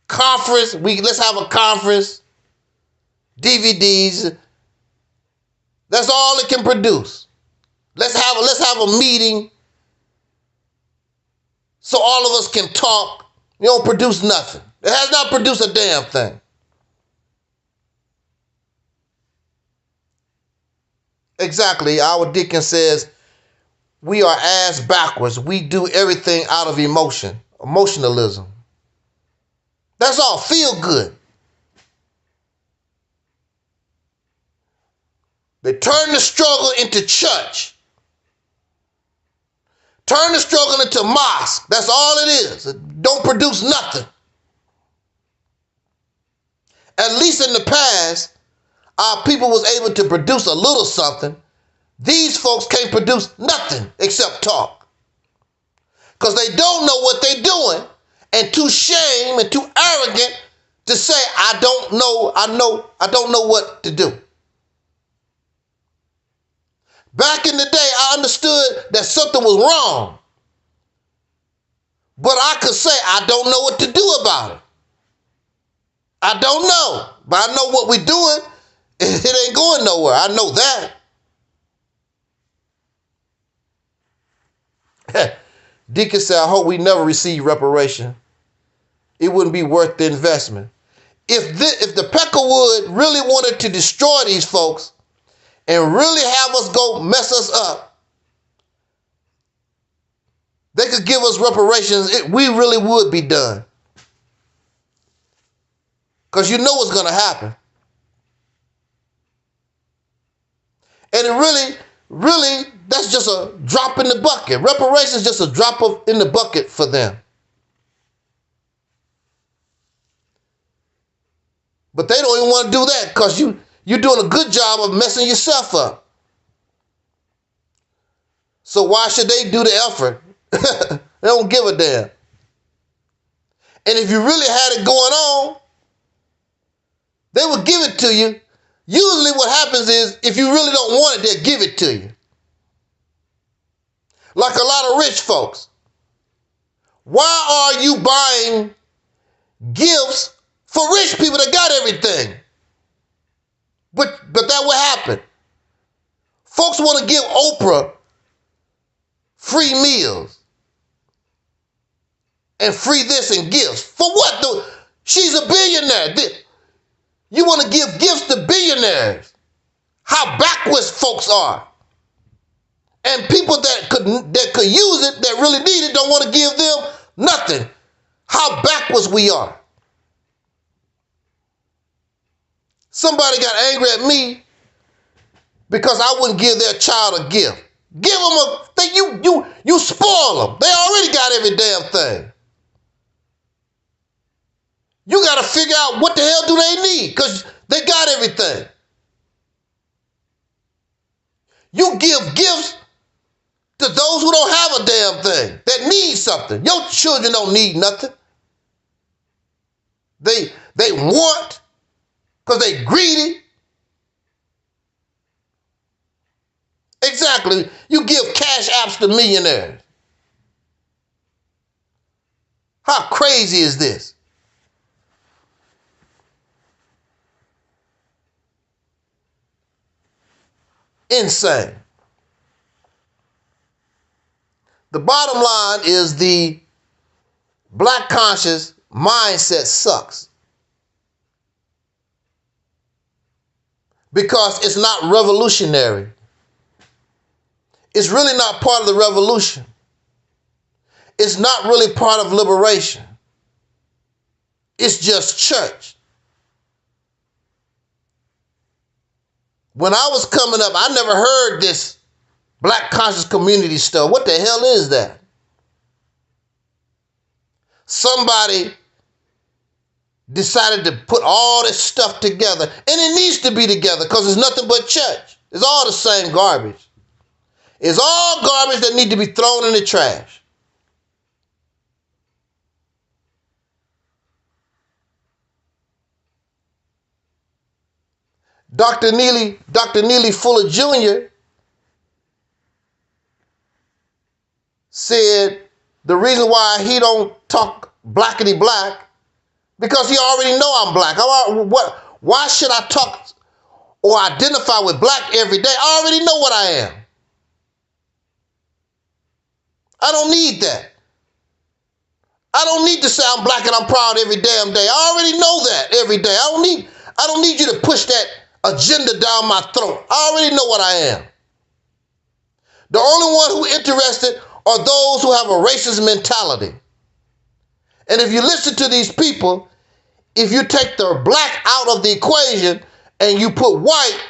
conference. Let's have a conference. DVDs. That's all it can produce. Let's have a meeting so all of us can talk. You don't produce nothing. It has not produced a damn thing. Exactly. Our deacon says we are ass backwards. We do everything out of emotionalism. That's all. Feel good. They turn the struggle into church. Turn the struggle into mosque. That's all it is. It don't produce nothing. At least in the past, our people was able to produce a little something. These folks can't produce nothing except talk. Because they don't know what they're doing and too shame and too arrogant to say, I don't know what to do. Back in the day, I understood that something was wrong. But I could say, I don't know what to do about it. I don't know. But I know what we're doing. It ain't going nowhere. I know that. Deacon said, I hope we never receive reparation. It wouldn't be worth the investment. If the Peckerwood really wanted to destroy these folks, and really have us go mess us up, they could give us reparations, we really would be done. Because you know what's going to happen. And it really, that's just a drop in the bucket. Reparations is just a drop in the bucket for them. But they don't even want to do that because you're doing a good job of messing yourself up. So why should they do the effort? They don't give a damn. And if you really had it going on, they would give it to you. Usually what happens is if you really don't want it, they'll give it to you. Like a lot of rich folks. Why are you buying gifts for rich people that got everything? But that will happen. Folks want to give Oprah free meals and free this and gifts. For what? She's a billionaire. You want to give gifts to billionaires. How backwards folks are. And people that could use it, that really need it, don't want to give them nothing. How backwards we are. Somebody got angry at me because I wouldn't give their child a gift. Give them a thing. You spoil them. They already got every damn thing. You got to figure out what the hell do they need because they got everything. You give gifts to those who don't have a damn thing, that need something. Your children don't need nothing. They want because they greedy. Exactly. You give cash apps to millionaires. How crazy is this? Insane. The bottom line is the black conscious mindset sucks. Because it's not revolutionary. It's really not part of the revolution. It's not really part of liberation. It's just church. When I was coming up, I never heard this black conscious community stuff. What the hell is that? Somebody decided to put all this stuff together, and it needs to be together because it's nothing but church. It's all the same garbage. It's all garbage that need to be thrown in the trash. Dr. Neely Fuller Jr. said the reason why he don't talk blackity black because he already know I'm black. Why should I talk or identify with black every day? I already know what I am. I don't need that. I don't need to say I'm black and I'm proud every damn day. I already know that every day. I don't need you to push that agenda down my throat. I already know what I am. The only one who interested are those who have a racist mentality. And if you listen to these people, if you take the black out of the equation and you put white,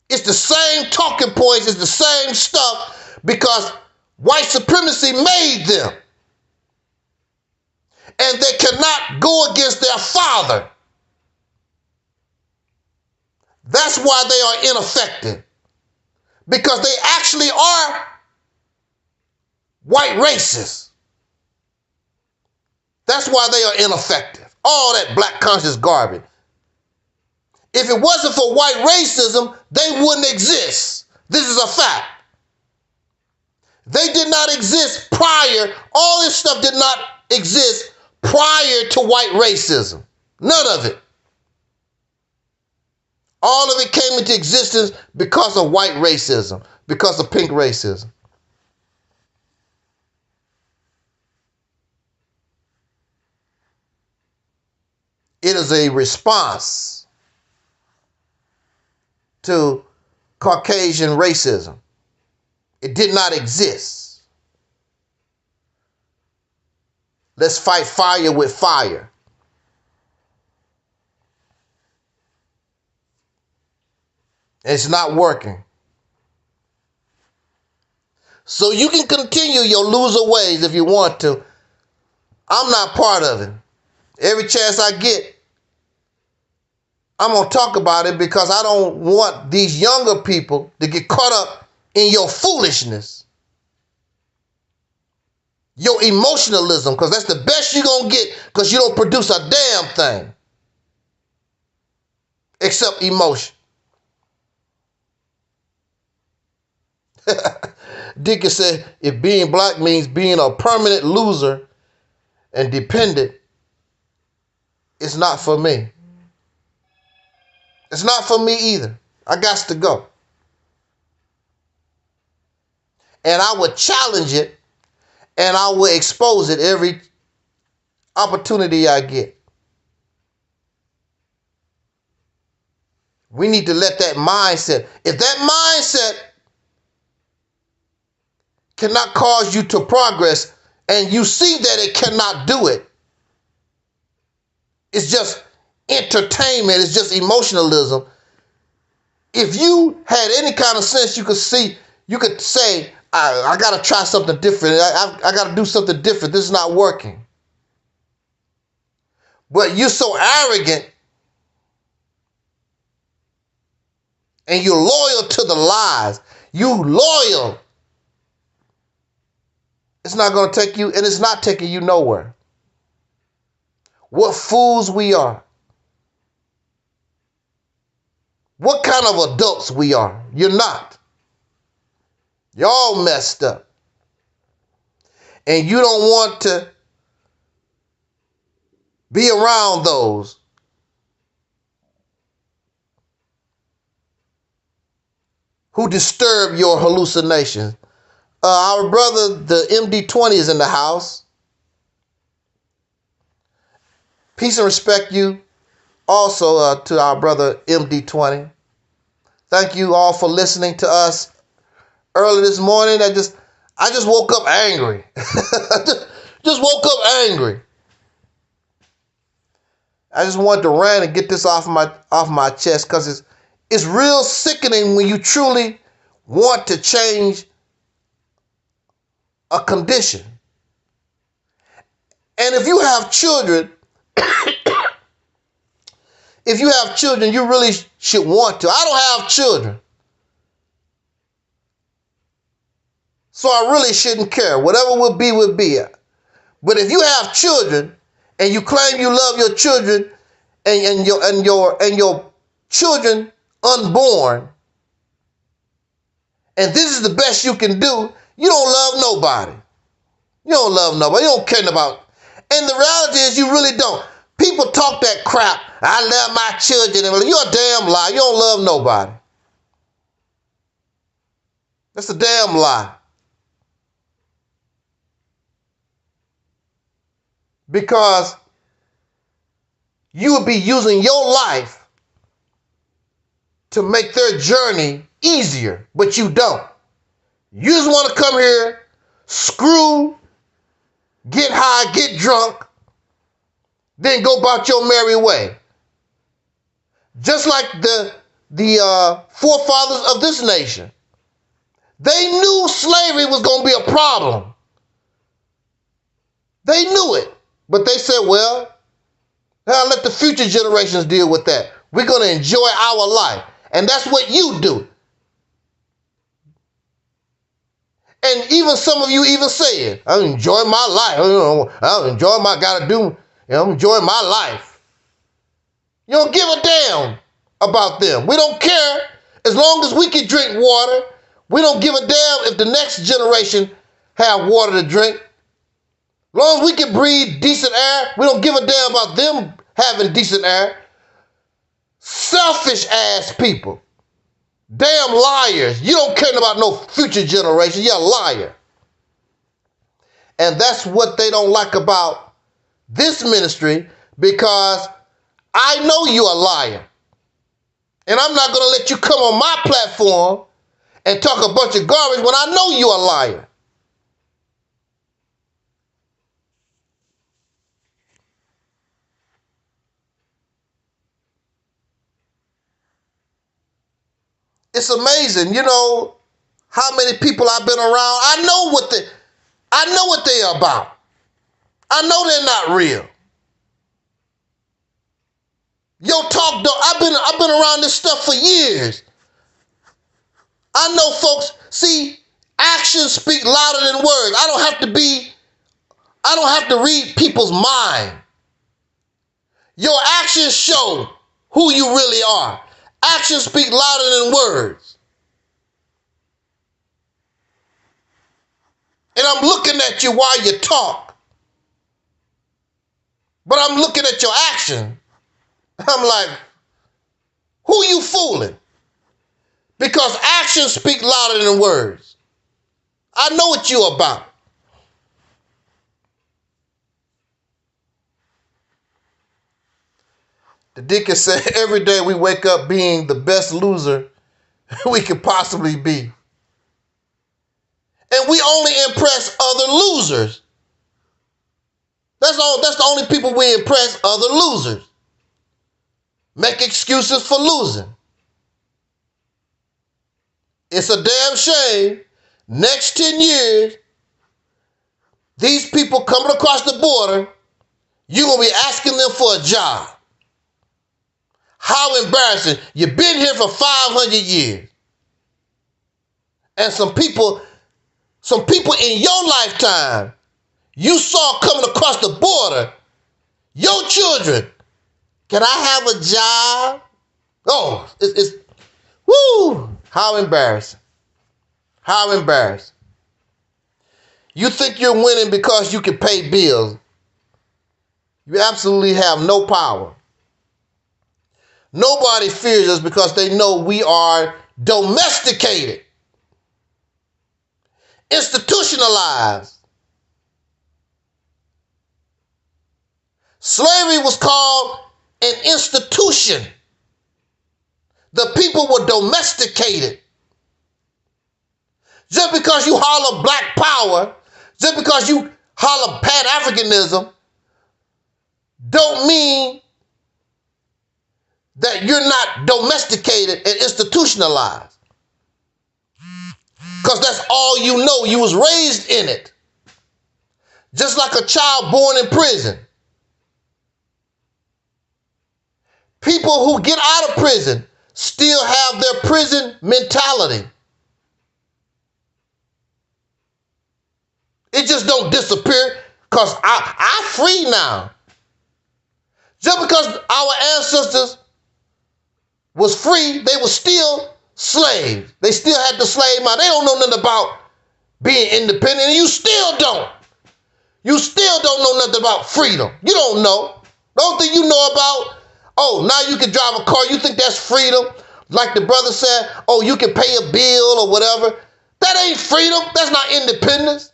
it's the same talking points, it's the same stuff because white supremacy made them. And they cannot go against their father. That's why they are ineffective. Because they actually are white racists. That's why they are ineffective. All that black conscious garbage. If it wasn't for white racism, they wouldn't exist. This is a fact. They did not exist prior. All this stuff did not exist prior to white racism. None of it. All of it came into existence because of white racism, because of pink racism. It is a response to Caucasian racism. It did not exist. Let's fight fire with fire. It's not working. So you can continue your loser ways if you want to. I'm not part of it. Every chance I get, I'm going to talk about it because I don't want these younger people to get caught up in your foolishness, your emotionalism, because that's the best you're going to get because you don't produce a damn thing except emotion. Dickens said, if being black means being a permanent loser and dependent, it's not for me. It's not for me either. I got to go. And I would challenge it and I will expose it every opportunity I get. We need to let that mindset, if that mindset cannot cause you to progress and you see that it cannot do it, it's just entertainment, it's just emotionalism. If you had any kind of sense, you could see, you could say, I got to try something different. I got to do something different. This is not working. But you're so arrogant and you're loyal to the lies. You loyal. It's not going to take you, and it's not taking you nowhere. What fools we are. What kind of adults we are. You're not. You're all messed up. And you don't want to be around those who disturb your hallucinations. Our brother, the MD20, is in the house. Peace and respect you also to our brother MD20. Thank you all for listening to us early this morning. I just woke up angry. just woke up angry. I just wanted to rant and get this off my chest because it's real sickening when you truly want to change a condition. And if you have children, you really should want to. I don't have children, so I really shouldn't care. Whatever will be, will be. But if you have children and you claim you love your children and your children unborn, and this is the best you can do, you don't love nobody. You don't love nobody. You don't care about. And the reality is you really don't. People talk that crap. I love my children. You're a damn lie. You don't love nobody. That's a damn lie. Because you would be using your life to make their journey easier, but you don't. You just want to come here, screw, get high, get drunk, then go about your merry way. Just like the forefathers of this nation. They knew slavery was going to be a problem. They knew it. But they said, well, I'll let the future generations deal with that. We're going to enjoy our life. And that's what you do. And even some of you even say it. I'm enjoying my life. I'm enjoying my, I'm enjoying my life. You don't give a damn about them. We don't care. As long as we can drink water, we don't give a damn if the next generation have water to drink. As long as we can breathe decent air, we don't give a damn about them having decent air. Selfish ass people. Damn liars. You don't care about no future generation. You're a liar. And that's what they don't like about this ministry, because I know you're a liar. And I'm not going to let you come on my platform and talk a bunch of garbage when I know you're a liar. It's amazing, how many people I've been around. I know what they are about. I know they're not real. Yo, talk though. I've been around this stuff for years. I know folks, see, actions speak louder than words. I don't have to read people's mind. Your actions show who you really are. Actions speak louder than words. And I'm looking at you while you talk. But I'm looking at your action. I'm like, who you fooling? Because actions speak louder than words. I know what you about. The deacon said every day we wake up being the best loser we could possibly be. And we only impress other losers. That's the only people we impress, other losers. Make excuses for losing. It's a damn shame. Next 10 years, these people coming across the border, you're going to be asking them for a job. How embarrassing. You've been here for 500 years. And some people in your lifetime, you saw coming across the border, your children, can I have a job? Oh, it's woo, how embarrassing. How embarrassing. You think you're winning because you can pay bills. You absolutely have no power. Nobody fears us because they know we are domesticated, institutionalized. Slavery was called an institution. The people were domesticated. Just because you holler black power, just because you holler Pan-Africanism, don't mean that you're not domesticated and institutionalized. Because that's all you know. You was raised in it. Just like a child born in prison. People who get out of prison still have their prison mentality. It just don't disappear because I'm free now. Just because our ancestors was free, they were still slaves. They still had the slave mind. They don't know nothing about being independent, and you still don't. You still don't know nothing about freedom. You don't know. The only thing you know about, oh, now you can drive a car. You think that's freedom? Like the brother said, oh, you can pay a bill or whatever. That ain't freedom. That's not independence.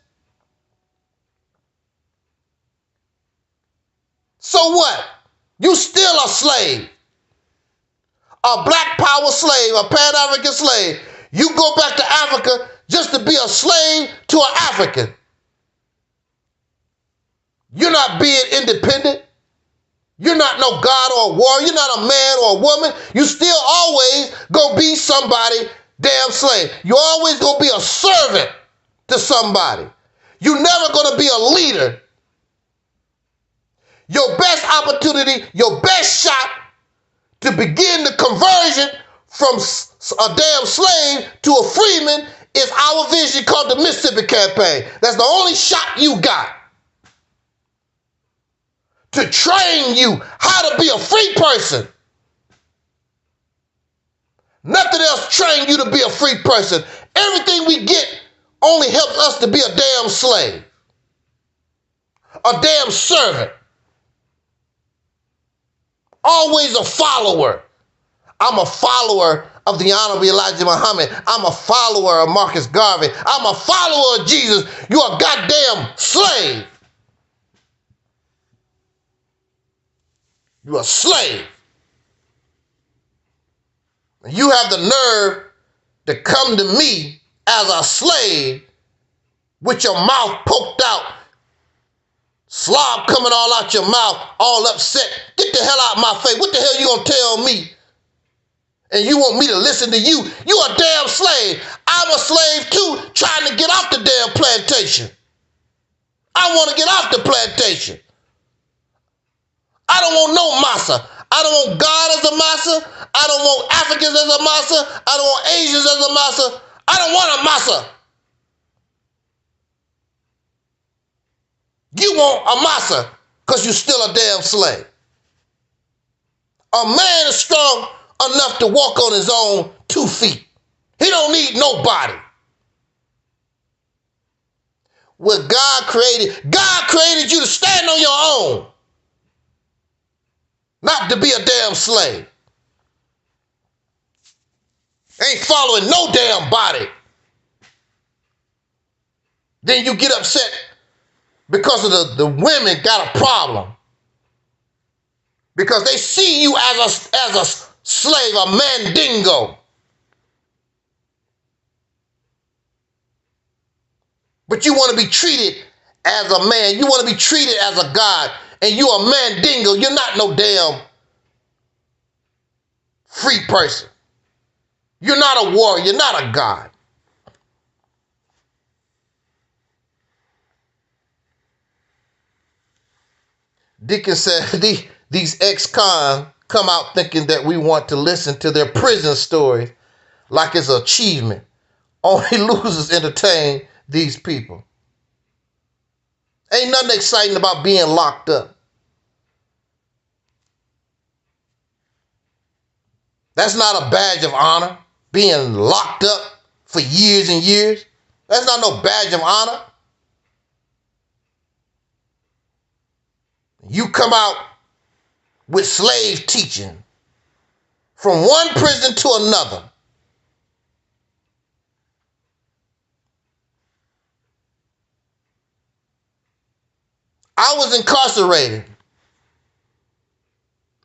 So what? You still a slave. A black power slave, a Pan-African slave. You go back to Africa just to be a slave to an African. You're not being independent. You're not no god or a warrior. You're not a man or a woman. You still always gonna be somebody damn slave. You're always gonna be a servant to somebody. You're never gonna be a leader. Your best opportunity, your best shot to begin the conversion from a damn slave to a freeman is our vision called the Mississippi Campaign. That's the only shot you got to train you how to be a free person. Nothing else train you to be a free person. Everything we get only helps us to be a damn slave, a damn servant. Always a follower. I'm a follower of the Honorable Elijah Muhammad. I'm a follower of Marcus Garvey. I'm a follower of Jesus. You're a goddamn slave. You're a slave. You have the nerve to come to me as a slave with your mouth poked out, slob coming all out your mouth, all upset. Get the hell out of my face. What the hell you gonna tell me? And you want me to listen to you? You a damn slave. I'm a slave too, trying to get off the damn plantation. I want to get off the plantation. I don't want no massa. I don't want God as a massa. I don't want Africans as a massa. I don't want Asians as a massa. I don't want a massa. You want a massa because you're still a damn slave. A man is strong enough to walk on his own 2 feet. He don't need nobody. What God created you to stand on your own, not to be a damn slave. Ain't following no damn body. Then you get upset because of the women got a problem. Because they see you as a slave, a mandingo. But you want to be treated as a man. You want to be treated as a god. And you a mandingo. You're not no damn free person. You're not a warrior. You're not a god. Deacon said these ex-cons come out thinking that we want to listen to their prison stories like it's an achievement. Only losers entertain these people. Ain't nothing exciting about being locked up. That's not a badge of honor, being locked up for years and years. That's not no badge of honor. You come out with slave teaching from one prison to another. I was incarcerated.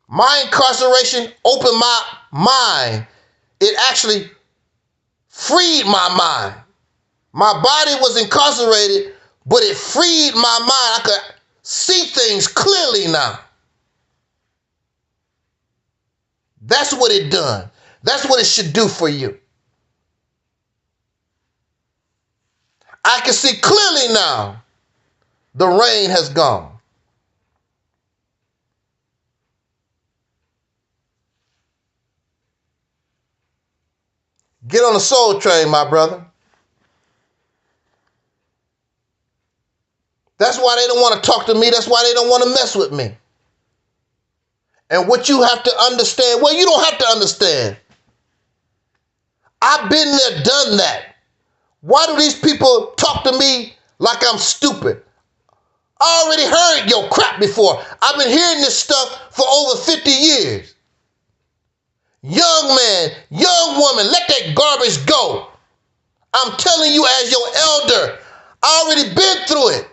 My incarceration opened my mind. It actually freed my mind. My body was incarcerated, but it freed my mind. I could see things clearly now. That's what it done. That's what it should do for you. I can see clearly now. The rain has gone. Get on the soul train, my brother. That's why they don't want to talk to me. That's why they don't want to mess with me. And what you have to understand, well, you don't have to understand. I've been there, done that. Why do these people talk to me like I'm stupid? I already heard your crap before. I've been hearing this stuff for over 50 years. Young man, young woman, let that garbage go. I'm telling you as your elder, I already been through it.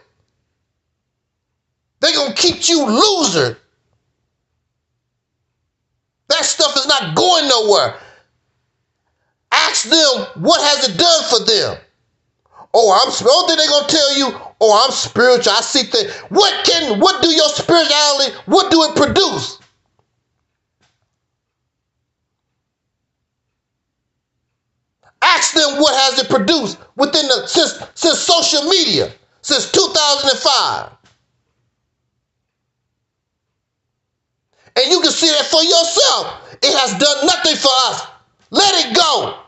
They're going to keep you loser. That stuff is not going nowhere. Ask them, what has it done for them? Oh, they're going to tell you, oh, I'm spiritual. I see things. What do your spirituality, what do it produce? Ask them what has it produced within since social media, since 2005. And you can see that for yourself. It has done nothing for us. Let it go.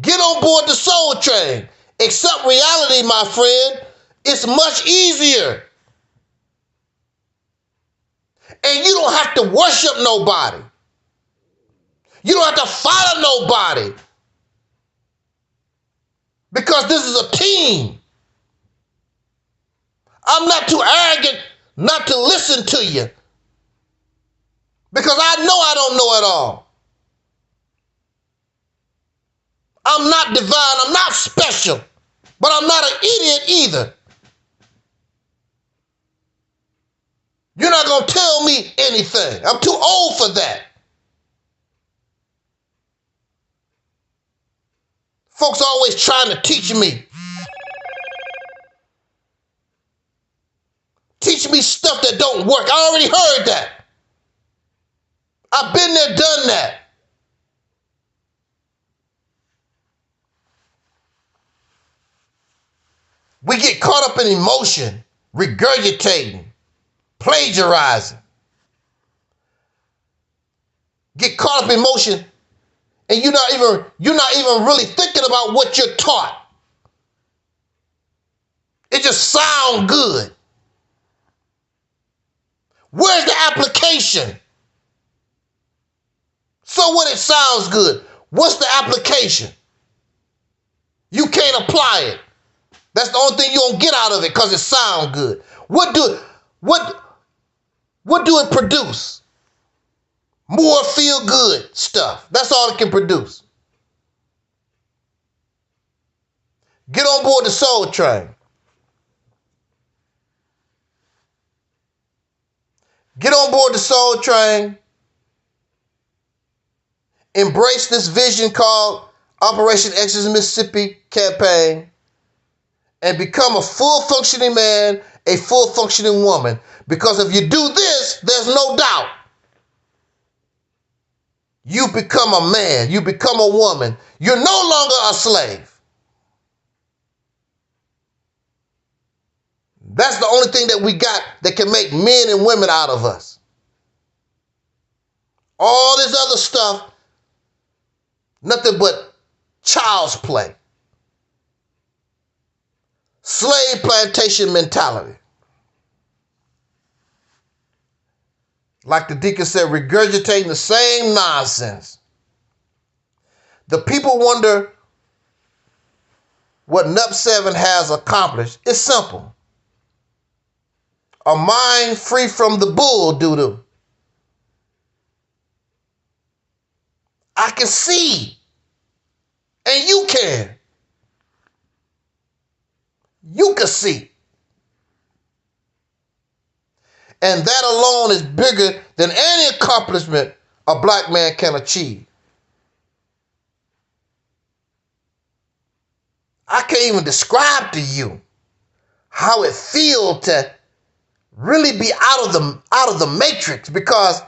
Get on board the soul train. Accept reality, my friend. It's much easier. And you don't have to worship nobody. You don't have to follow nobody. Because this is a team. I'm not too arrogant not to listen to you. Because I know I don't know it all. I'm not divine. I'm not special. But I'm not an idiot either. You're not going to tell me anything. I'm too old for that. Folks always trying to teach me. Teach me stuff that don't work. I already heard that. I've been there, done that. We get caught up in emotion, regurgitating, plagiarizing. Get caught up in emotion, and you're not even really thinking about what you're taught. It just sounds good. Where's the application? So what, it sounds good. What's the application? You can't apply it. That's the only thing you don't get out of it because it sounds good. What do it produce? More feel good stuff. That's all it can produce. Get on board the Soul Train. Get on board the Soul Train. Embrace this vision called Operation Exodus Mississippi campaign and become a full functioning man, a full functioning woman. Because if you do this, there's no doubt you become a man, you become a woman. You're no longer a slave. That's the only thing that we got that can make men and women out of us. All this other stuff, nothing but child's play. Slave plantation mentality. Like the deacon said, regurgitating the same nonsense. The people wonder what NUP 7 has accomplished. It's simple. A mind free from the bull doo-doo. I can see, and you can. You can see. And that alone is bigger than any accomplishment a black man can achieve. I can't even describe to you how it feels to really be out of the matrix, because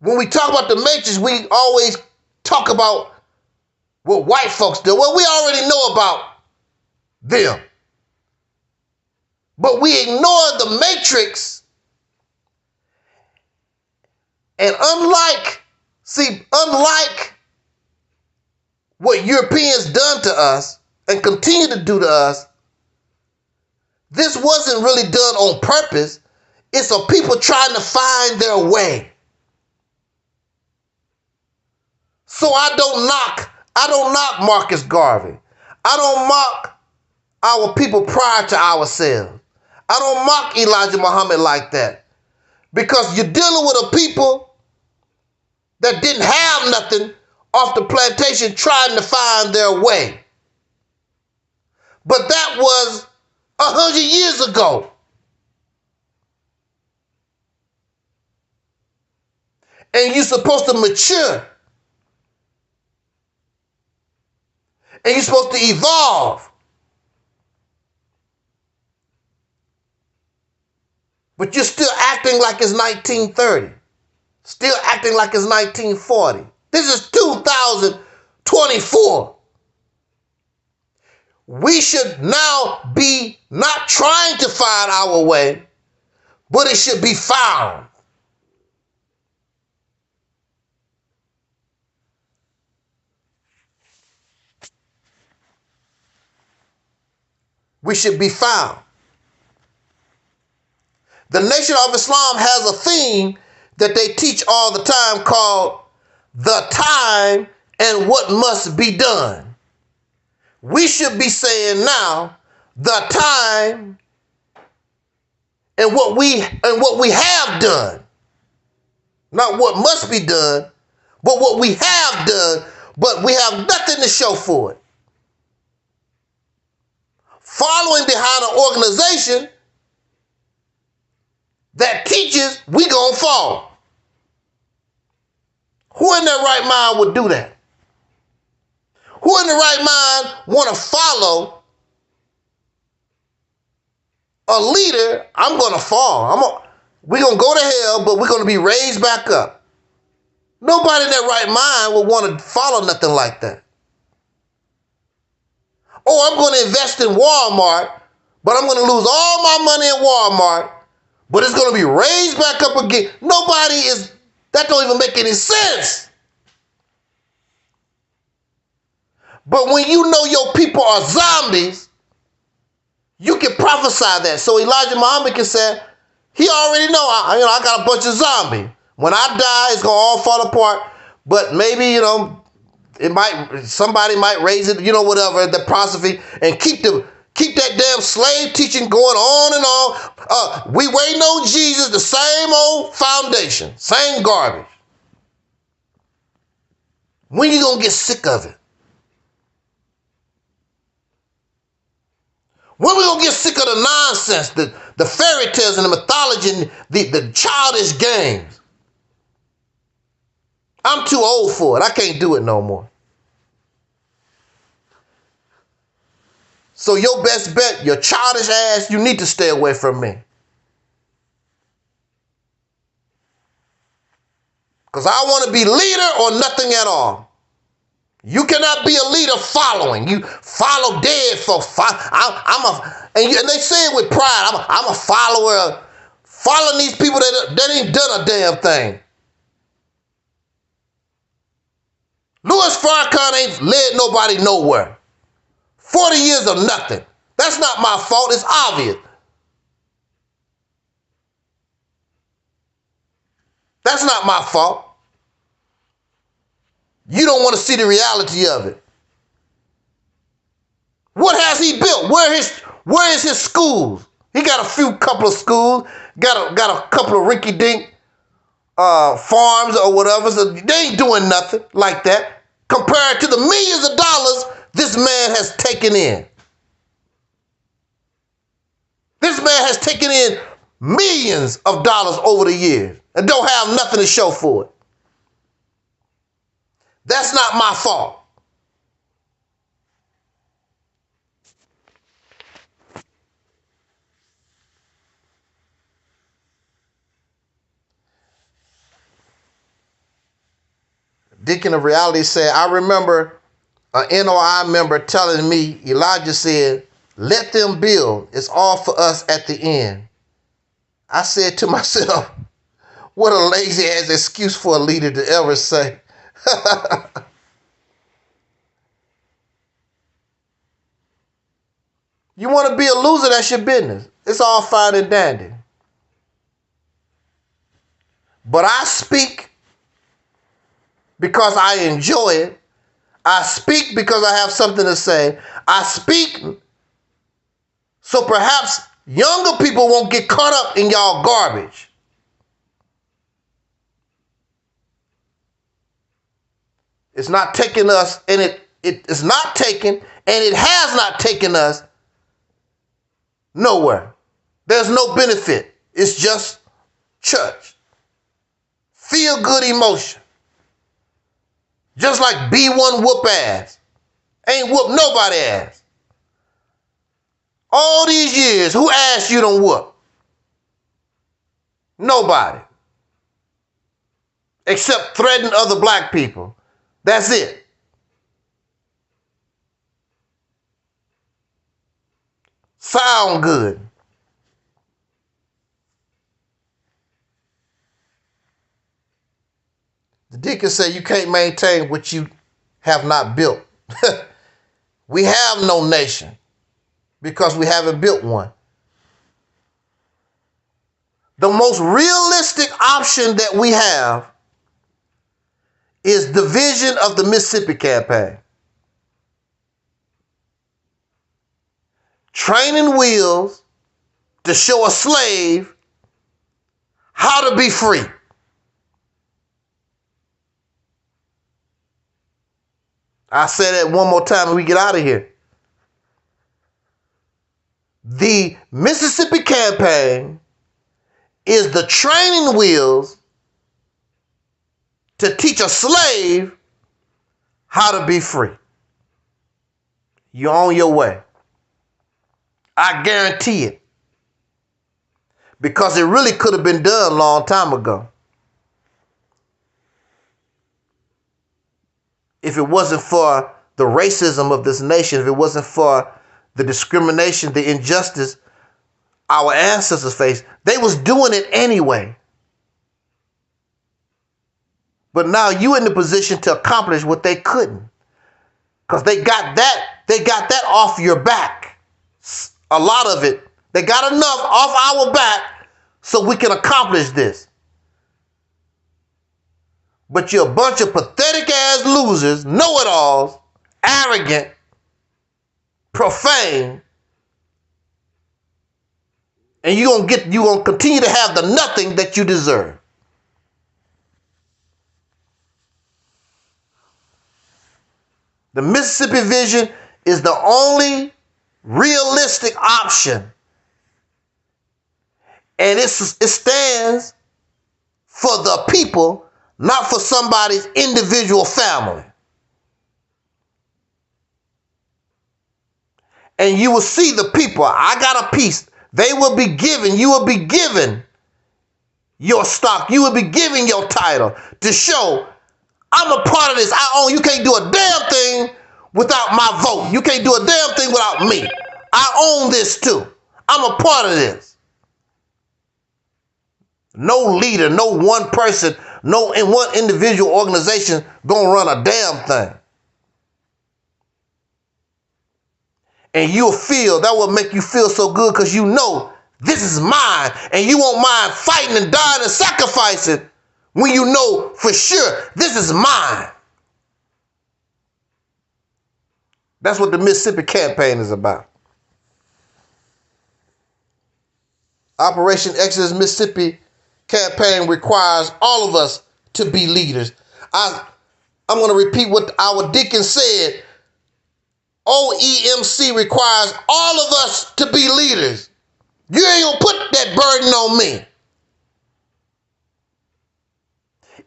when we talk about the matrix, we always talk about what white folks do. Well, we already know about them. But we ignore the matrix. And unlike what Europeans done to us and continue to do to us, this wasn't really done on purpose. It's a people trying to find their way. So I don't knock Marcus Garvey. I don't mock our people prior to ourselves. I don't mock Elijah Muhammad like that. Because you're dealing with a people that didn't have nothing off the plantation trying to find their way. But that was 100 years ago. And you're supposed to mature. And you're supposed to evolve. But you're still acting like it's 1930. Still acting like it's 1940. This is 2024. We should now be not trying to find our way, but it should be found. We should be found. The Nation of Islam has a theme that they teach all the time called the time and what must be done. We should be saying now the time and what we have done. Not what must be done, but what we have done, but we have nothing to show for it. Following behind an organization that teaches we gonna fall. Who in their right mind would do that? Who in the right mind want to follow a leader? I'm gonna fall. We're going to go to hell, but we're going to be raised back up. Nobody in their right mind will want to follow nothing like that. Oh, I'm going to invest in Walmart, but I'm going to lose all my money in Walmart, but it's going to be raised back up again. That don't even make any sense. But when you know your people are zombies, you can prophesy that. So Elijah Muhammad can say, he already know, I got a bunch of zombies. When I die, it's going to all fall apart. But maybe, somebody might raise it, whatever, the philosophy, and keep that damn slave teaching going on and on. We waiting on Jesus, the same old foundation, same garbage. When you going to get sick of it? When we going to get sick of the nonsense, the fairy tales and the mythology and the childish games? I'm too old for it. I can't do it no more. So your best bet, your childish ass, you need to stay away from me. Because I want to be leader or nothing at all. You cannot be a leader following. You follow dead folks. And they say it with pride. I'm a follower. Following these people that ain't done a damn thing. Louis Farrakhan ain't led nobody nowhere. 40 years of nothing. That's not my fault. It's obvious. That's not my fault. You don't want to see the reality of it. What has he built? Where is his schools? He got a couple of schools, got a couple of rinky-dink farms or whatever. So they ain't doing nothing like that compared to the millions of dollars this man has taken in. This man has taken in millions of dollars over the years and don't have nothing to show for it. That's not my fault. Deacon of Reality said, I remember an NOI member telling me, Elijah said, let them build. It's all for us at the end. I said to myself, what a lazy ass excuse for a leader to ever say. You want to be a loser, that's your business. It's all fine and dandy. But I speak because I enjoy it. I speak because I have something to say. I speak so perhaps younger people won't get caught up in y'all garbage. It's not taking us, and it's not taken, and it has not taken us nowhere. There's no benefit. It's just church. Feel good emotion. Just like B1 whoop ass. Ain't whoop nobody ass. All these years, who asked you to whoop? Nobody. Except threaten other black people. That's it. Sound good. The deacon said you can't maintain what you have not built. We have no nation because we haven't built one. The most realistic option that we have is division of the Mississippi Campaign. Training wheels to show a slave how to be free. I'll say that one more time and we get out of here. The Mississippi Campaign is the training wheels to teach a slave how to be free. You're on your way. I guarantee it. because it really could have been done a long time ago. If it wasn't for the racism of this nation, if it wasn't for the discrimination, the injustice our ancestors faced, they was doing it anyway. But now you in the position to accomplish what they couldn't, because they got that off your back. A lot of it, they got enough off our back so we can accomplish this. But you're a bunch of pathetic ass losers, know-it-alls, arrogant, profane, and you're gonna continue to have the nothing that you deserve. The Mississippi Vision is the only realistic option, and it stands for the people, not for somebody's individual family. And you will see the people. I got a piece. They will be given. You will be given your stock. You will be given your title to show I'm a part of this. I own. You can't do a damn thing without my vote. You can't do a damn thing without me. I own this too. I'm a part of this. No leader, no one person, no in one individual organization gonna run a damn thing. And you'll feel, that will make you feel so good because you know this is mine, and you won't mind fighting and dying and sacrificing when you know for sure this is mine. That's what the Mississippi campaign is about. Operation Exodus Mississippi campaign requires all of us to be leaders. I'm going to repeat what our deacon said. OEMC requires all of us to be leaders. You ain't going to put that burden on me.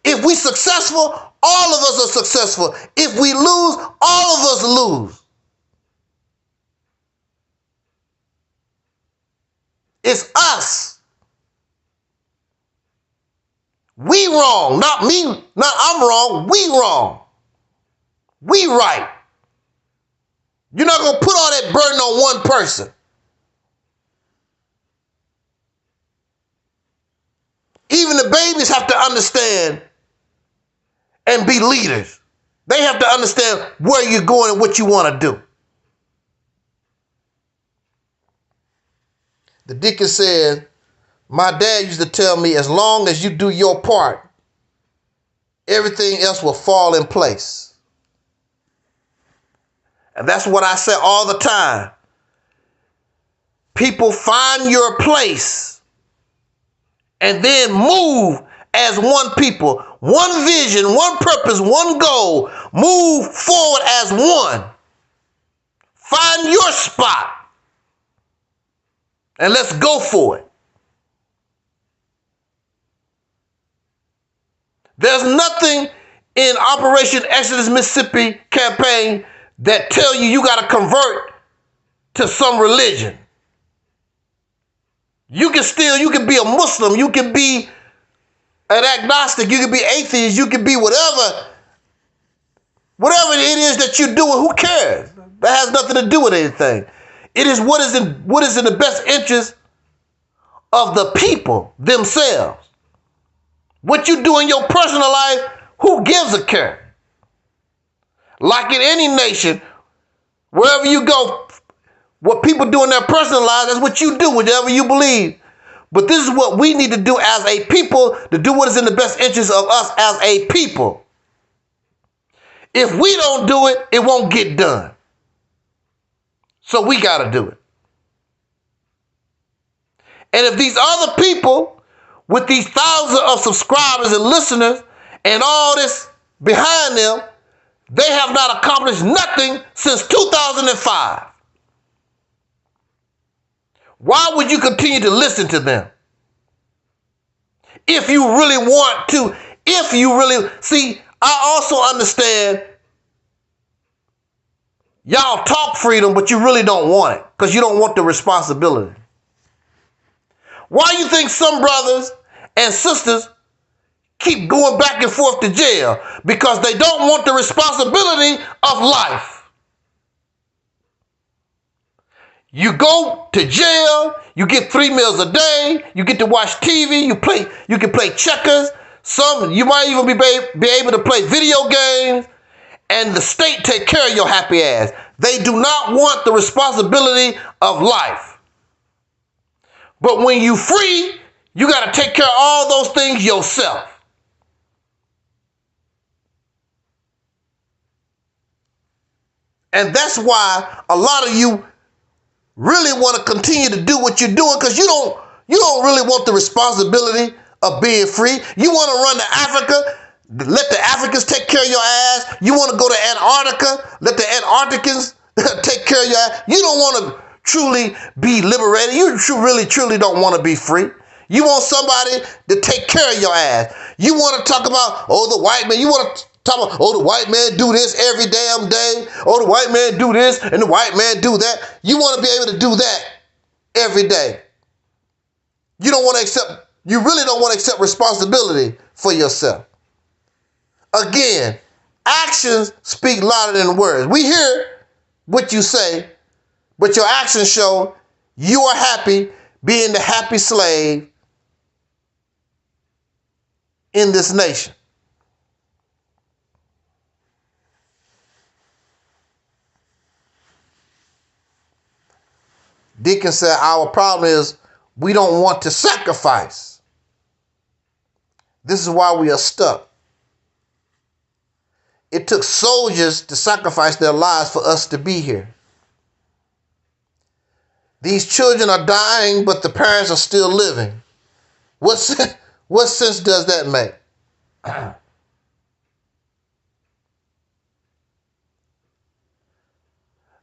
If we successful, all of us are successful. If we lose, all of us lose. It's us. We wrong, not me, not I'm wrong, we wrong. We right. You're not going to put all that burden on one person. Even the babies have to understand and be leaders. They have to understand where you're going and what you want to do. The deacon said, my dad used to tell me, as long as you do your part, everything else will fall in place. And that's what I say all the time. People, find your place and then move as one people, one vision, one purpose, one goal. Move forward as one. Find your spot and let's go for it. There's nothing in Operation Exodus Mississippi campaign that tell you got to convert to some religion. You can be a Muslim, you can be an agnostic, you can be atheist, you can be whatever it is that you're doing. Who cares? That has nothing to do with anything. It is what is in the best interest of the people themselves. What you do in your personal life, who gives a care? Like in any nation, wherever you go, what people do in their personal lives, that's what you do, whatever you believe. But this is what we need to do as a people, to do what is in the best interest of us as a people. If we don't do it, it won't get done. So we got to do it. And if these other people, with these thousands of subscribers and listeners and all this behind them, they have not accomplished nothing since 2005. Why would you continue to listen to them? If you really want to, see, I also understand y'all talk freedom, but you really don't want it because you don't want the responsibility. Why you think some brothers and sisters keep going back and forth to jail? Because they don't want the responsibility of life. You go to jail, you get 3 meals a day, you get to watch TV, you can play checkers, you might even be able to play video games, and the state take care of your happy ass. They do not want the responsibility of life. But when you free, you got to take care of all those things yourself. And that's why a lot of you really want to continue to do what you're doing, because you don't really want the responsibility of being free. You want to run to Africa, let the Africans take care of your ass. You want to go to Antarctica, let the Antarcticans take care of your ass. You don't want to truly be liberated. You really, truly don't want to be free. You want somebody to take care of your ass. You want to talk about, oh, the white man. You want to talk about, oh, the white man do this every damn day. Oh, the white man do this and the white man do that. You want to be able to do that every day. You really don't want to accept responsibility for yourself. Again, actions speak louder than words. We hear what you say, but your actions show you are happy being the happy slave in this nation. Deacon said, our problem is we don't want to sacrifice. This is why we are stuck. It took soldiers to sacrifice their lives for us to be here. These children are dying, but the parents are still living. What sense does that make?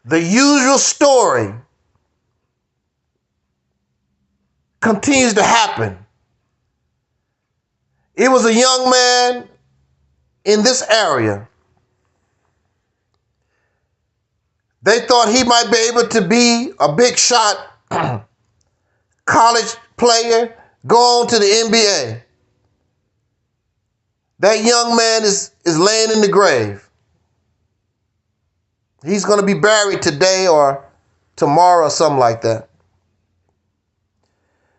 The usual story continues to happen. It was a young man in this area. They thought he might be able to be a big shot college player, go on to the NBA. That young man is laying in the grave. He's going to be buried today or tomorrow or something like that.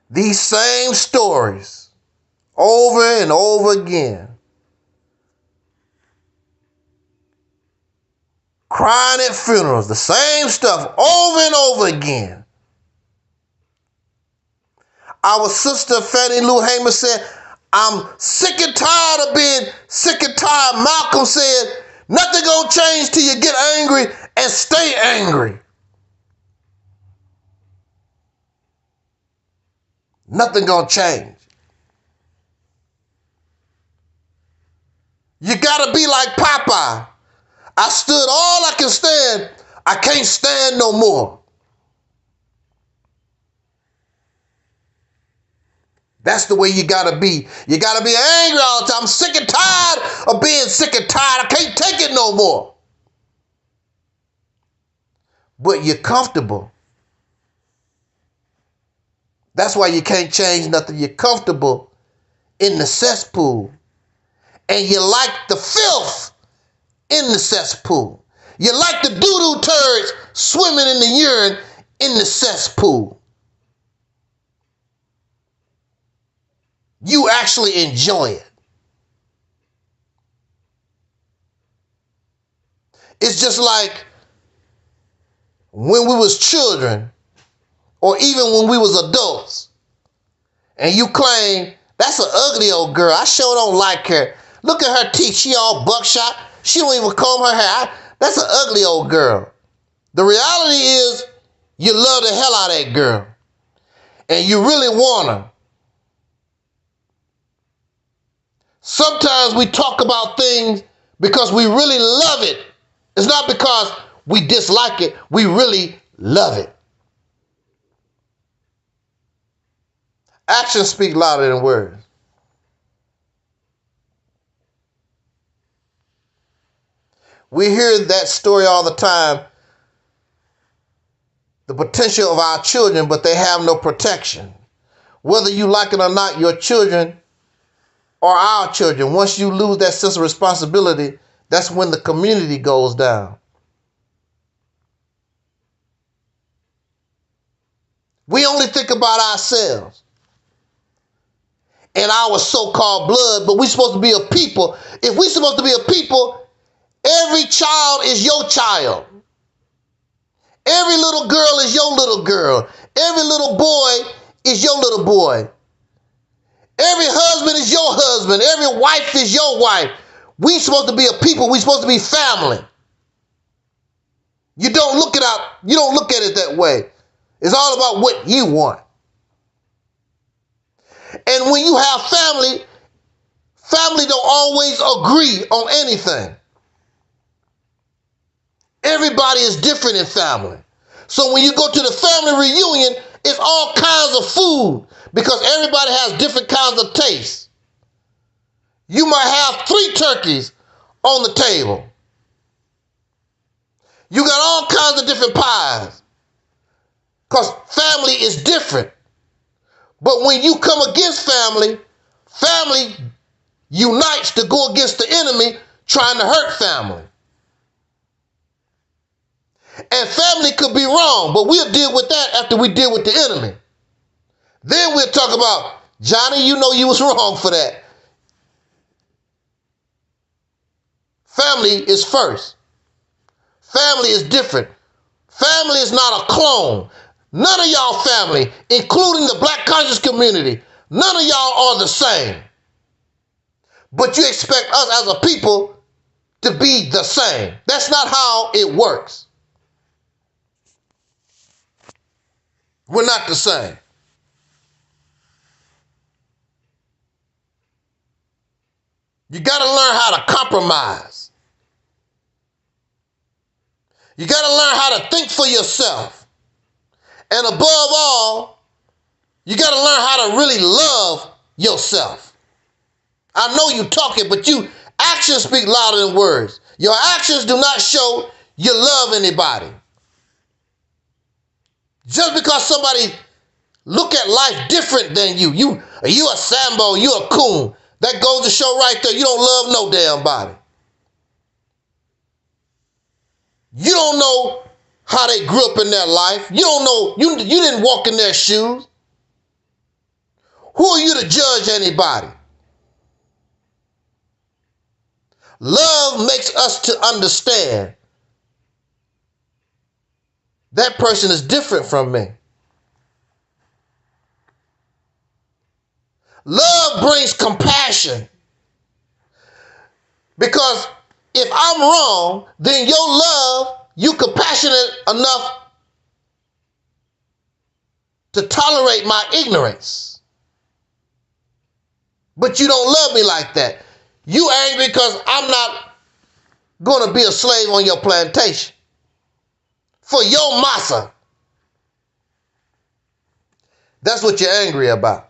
These same stories over and over again. Crying at funerals, the same stuff over and over again. Our sister Fannie Lou Hamer said, I'm sick and tired of being sick and tired. Malcolm said, nothing gonna change till you get angry and stay angry. Nothing gonna change. You gotta be like Popeye. I stood all I can stand. I can't stand no more. That's the way you gotta be. You gotta be angry all the time. I'm sick and tired of being sick and tired. I can't take it no more. But you're comfortable. That's why you can't change nothing. You're comfortable in the cesspool. And you like the filth in the cesspool. You like the doo-doo turds swimming in the urine in the cesspool. You actually enjoy it. It's just like when we was children, or even when we was adults, and you claim, that's an ugly old girl. I sure don't like her. Look at her teeth. She all buckshot. She don't even comb her hair. That's an ugly old girl. The reality is you love the hell out of that girl. And you really want her. Sometimes we talk about things because we really love it. It's not because we dislike it. We really love it. Actions speak louder than words. We hear that story all the time. The potential of our children, but they have no protection. Whether you like it or not, your children are our children. Once you lose that sense of responsibility, that's when the community goes down. We only think about ourselves and our so-called blood, but we're supposed to be a people. If we're supposed to be a people, every child is your child. Every little girl is your little girl. Every little boy is your little boy. Every husband is your husband. Every wife is your wife. We're supposed to be a people. We're supposed to be family. You don't look at it that way. It's all about what you want. And when you have family, family don't always agree on anything. Everybody is different in family. So when you go to the family reunion, it's all kinds of food because everybody has different kinds of tastes. You might have 3 turkeys on the table. You got all kinds of different pies because family is different. But when you come against family, family unites to go against the enemy trying to hurt family. And family could be wrong, but we'll deal with that after we deal with the enemy. Then we'll talk about, Johnny, you know you was wrong for that. Family is first. Family is different. Family is not a clone. None of y'all family, including the Black conscious community, none of y'all are the same. But you expect us as a people to be the same. That's not how it works. We're not the same. You got to learn how to compromise. You got to learn how to think for yourself. And above all, you got to learn how to really love yourself. I know you talking, but actions speak louder than words. Your actions do not show you love anybody. Just because somebody look at life different than you a Sambo, you a coon. That goes to show right there, you don't love no damn body. You don't know how they grew up in their life. You don't know, you didn't walk in their shoes. Who are you to judge anybody? Love makes us to understand that person is different from me. Love brings compassion. Because if I'm wrong, then your love, you compassionate enough to tolerate my ignorance. But you don't love me like that. You angry because I'm not going to be a slave on your plantation for your massa. That's what you're angry about.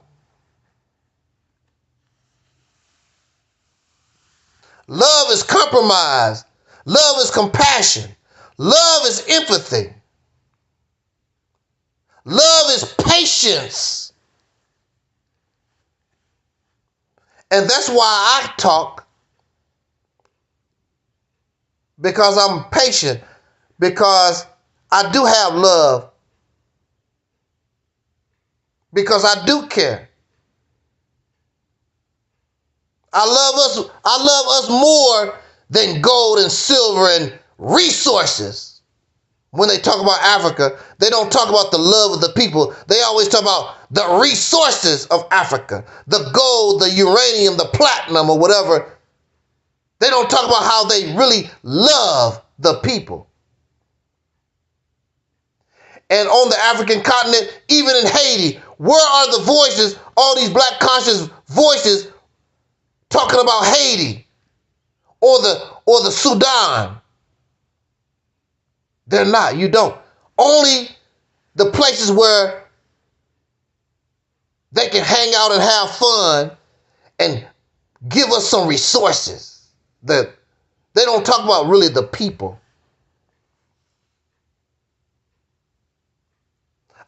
Love is compromise. Love is compassion. Love is empathy. Love is patience. And that's why I talk, because I'm patient, because I do have love, because I do care. I love us more than gold and silver and resources. When they talk about Africa, they don't talk about the love of the people. They always talk about the resources of Africa, the gold, the uranium, the platinum, or whatever. They don't talk about how they really love the people. And on the African continent, even in Haiti, where are the voices, all these Black conscious voices talking about Haiti or the Sudan? They're not. You don't. Only the places where they can hang out and have fun and give us some resources. They don't talk about really the people.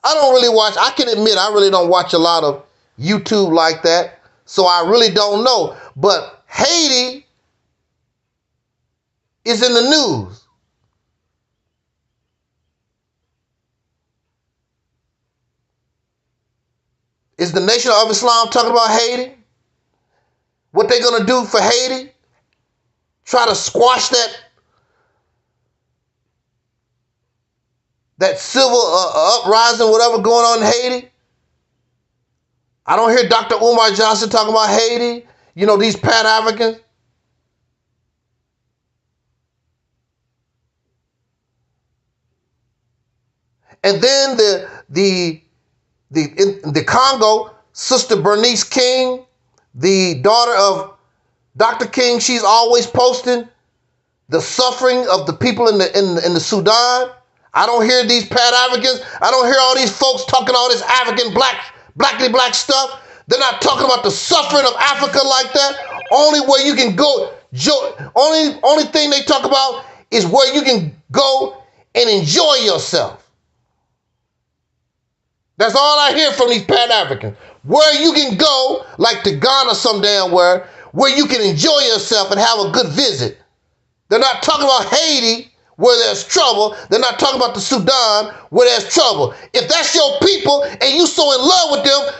I don't really watch, I can admit I really don't watch a lot of YouTube like that, so I really don't know. But Haiti is in the news. Is the Nation of Islam talking about Haiti? What they're going to do for Haiti? Try to squash that civil uprising, whatever going on in Haiti? I don't hear Dr. Umar Johnson talking about Haiti. You know, these Pan-Africans. And then in the Congo, Sister Bernice King, the daughter of Dr. King, she's always posting the suffering of the people in the Sudan. I don't hear these Pan-Africans. I don't hear all these folks talking all this African black stuff. They're not talking about the suffering of Africa like that. Only where you can go, only thing they talk about is where you can go and enjoy yourself. That's all I hear from these Pan-Africans. Where you can go, like to Ghana some damn where you can enjoy yourself and have a good visit. They're not talking about Haiti, where there's trouble. They're not talking about the Sudan, where there's trouble. If that's your people and you so in love with them,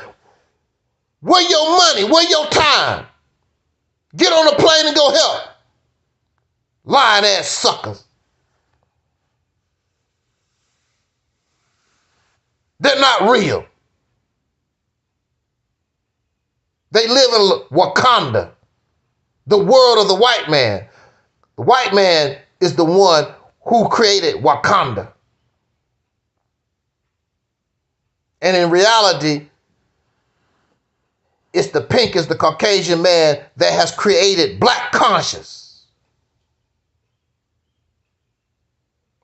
where your money, where your time? Get on a plane and go help. Lying ass suckers. They're not real. They live in Wakanda, the world of the white man. The white man is the one who created Wakanda. And in reality, it's the pink, is the Caucasian man that has created black conscience.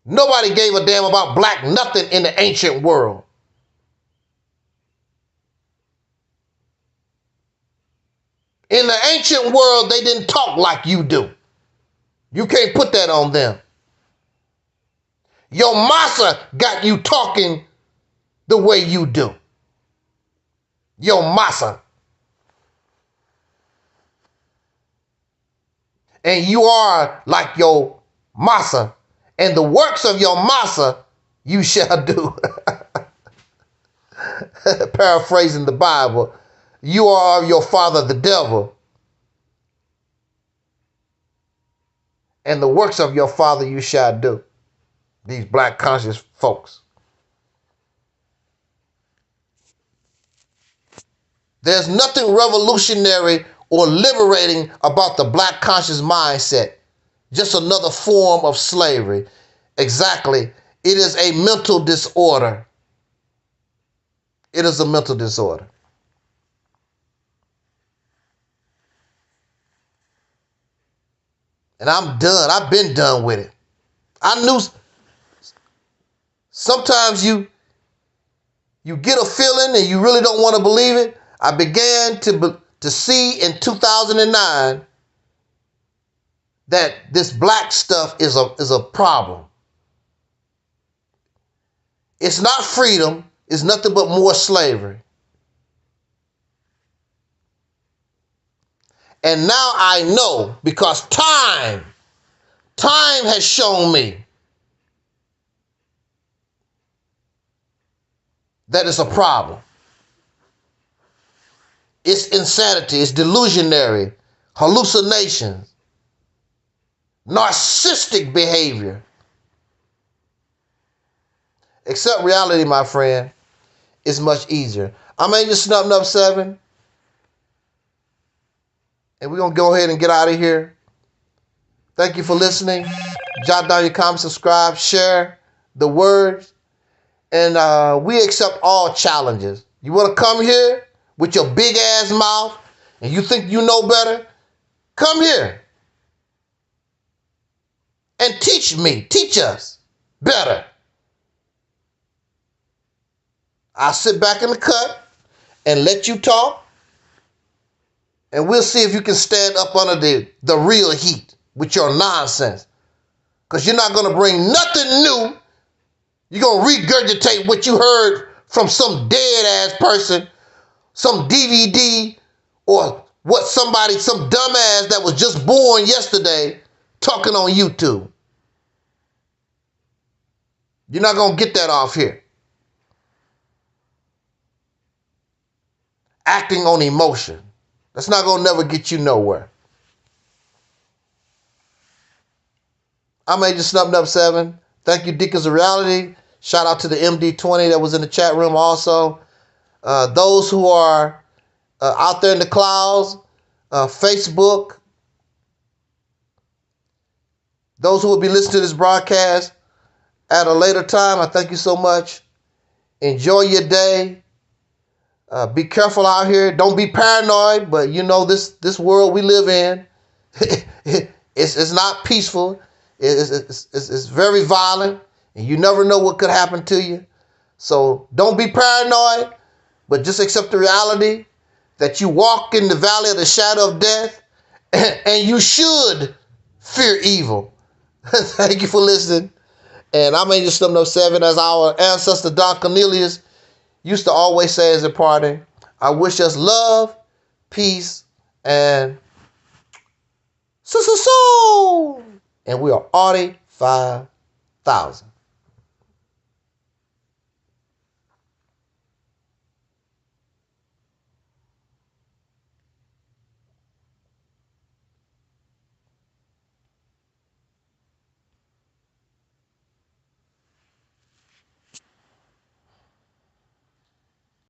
Nobody gave a damn about black nothing in the ancient world. In the ancient world, they didn't talk like you do. You can't put that on them. Your massa got you talking the way you do. Your massa. And you are like your massa, and the works of your massa you shall do. Paraphrasing the Bible. You are of your father the devil, and the works of your father you shall do. These black conscious folks. There's nothing revolutionary or liberating about the black conscious mindset. Just another form of slavery. Exactly. It is a mental disorder. It is a mental disorder. And I'm done. I've been done with it. I knew sometimes you get a feeling and you really don't want to believe it. I began to see in 2009 that this black stuff is a problem. It's not freedom. It's nothing but more slavery. And now I know, because time has shown me that it's a problem. It's insanity, it's delusionary, hallucinations, narcissistic behavior. Accept reality, my friend, is much easier. I'm Angel Snub Nub 7. And we're going to go ahead and get out of here. Thank you for listening. Jot down your comments, subscribe, share the words. And we accept all challenges. You want to come here with your big ass mouth and you think you know better? Come here and teach us better. I'll sit back in the cut and let you talk. And we'll see if you can stand up under the real heat with your nonsense. Because you're not going to bring nothing new. You're going to regurgitate what you heard from some dead-ass person, some DVD or what somebody, some dumbass that was just born yesterday talking on YouTube. You're not going to get that off here. Acting on emotion. That's not going to never get you nowhere. I'm Agent Snubbed Up 7. Thank you, Deacons of Reality. Shout out to the MD20 that was in the chat room also. Those who are out there in the clouds, Facebook, those who will be listening to this broadcast at a later time, I thank you so much. Enjoy your day. Be careful out here. Don't be paranoid, but you know this world we live in, it's not peaceful. It's very violent, and you never know what could happen to you. So don't be paranoid, but just accept the reality that you walk in the valley of the shadow of death, and you should fear evil. Thank you for listening. And I'm Angel Snubbed Up 7, as our ancestor Don Cornelius used to always say as a party. I wish us love, peace, and so. And we are Audi 5000.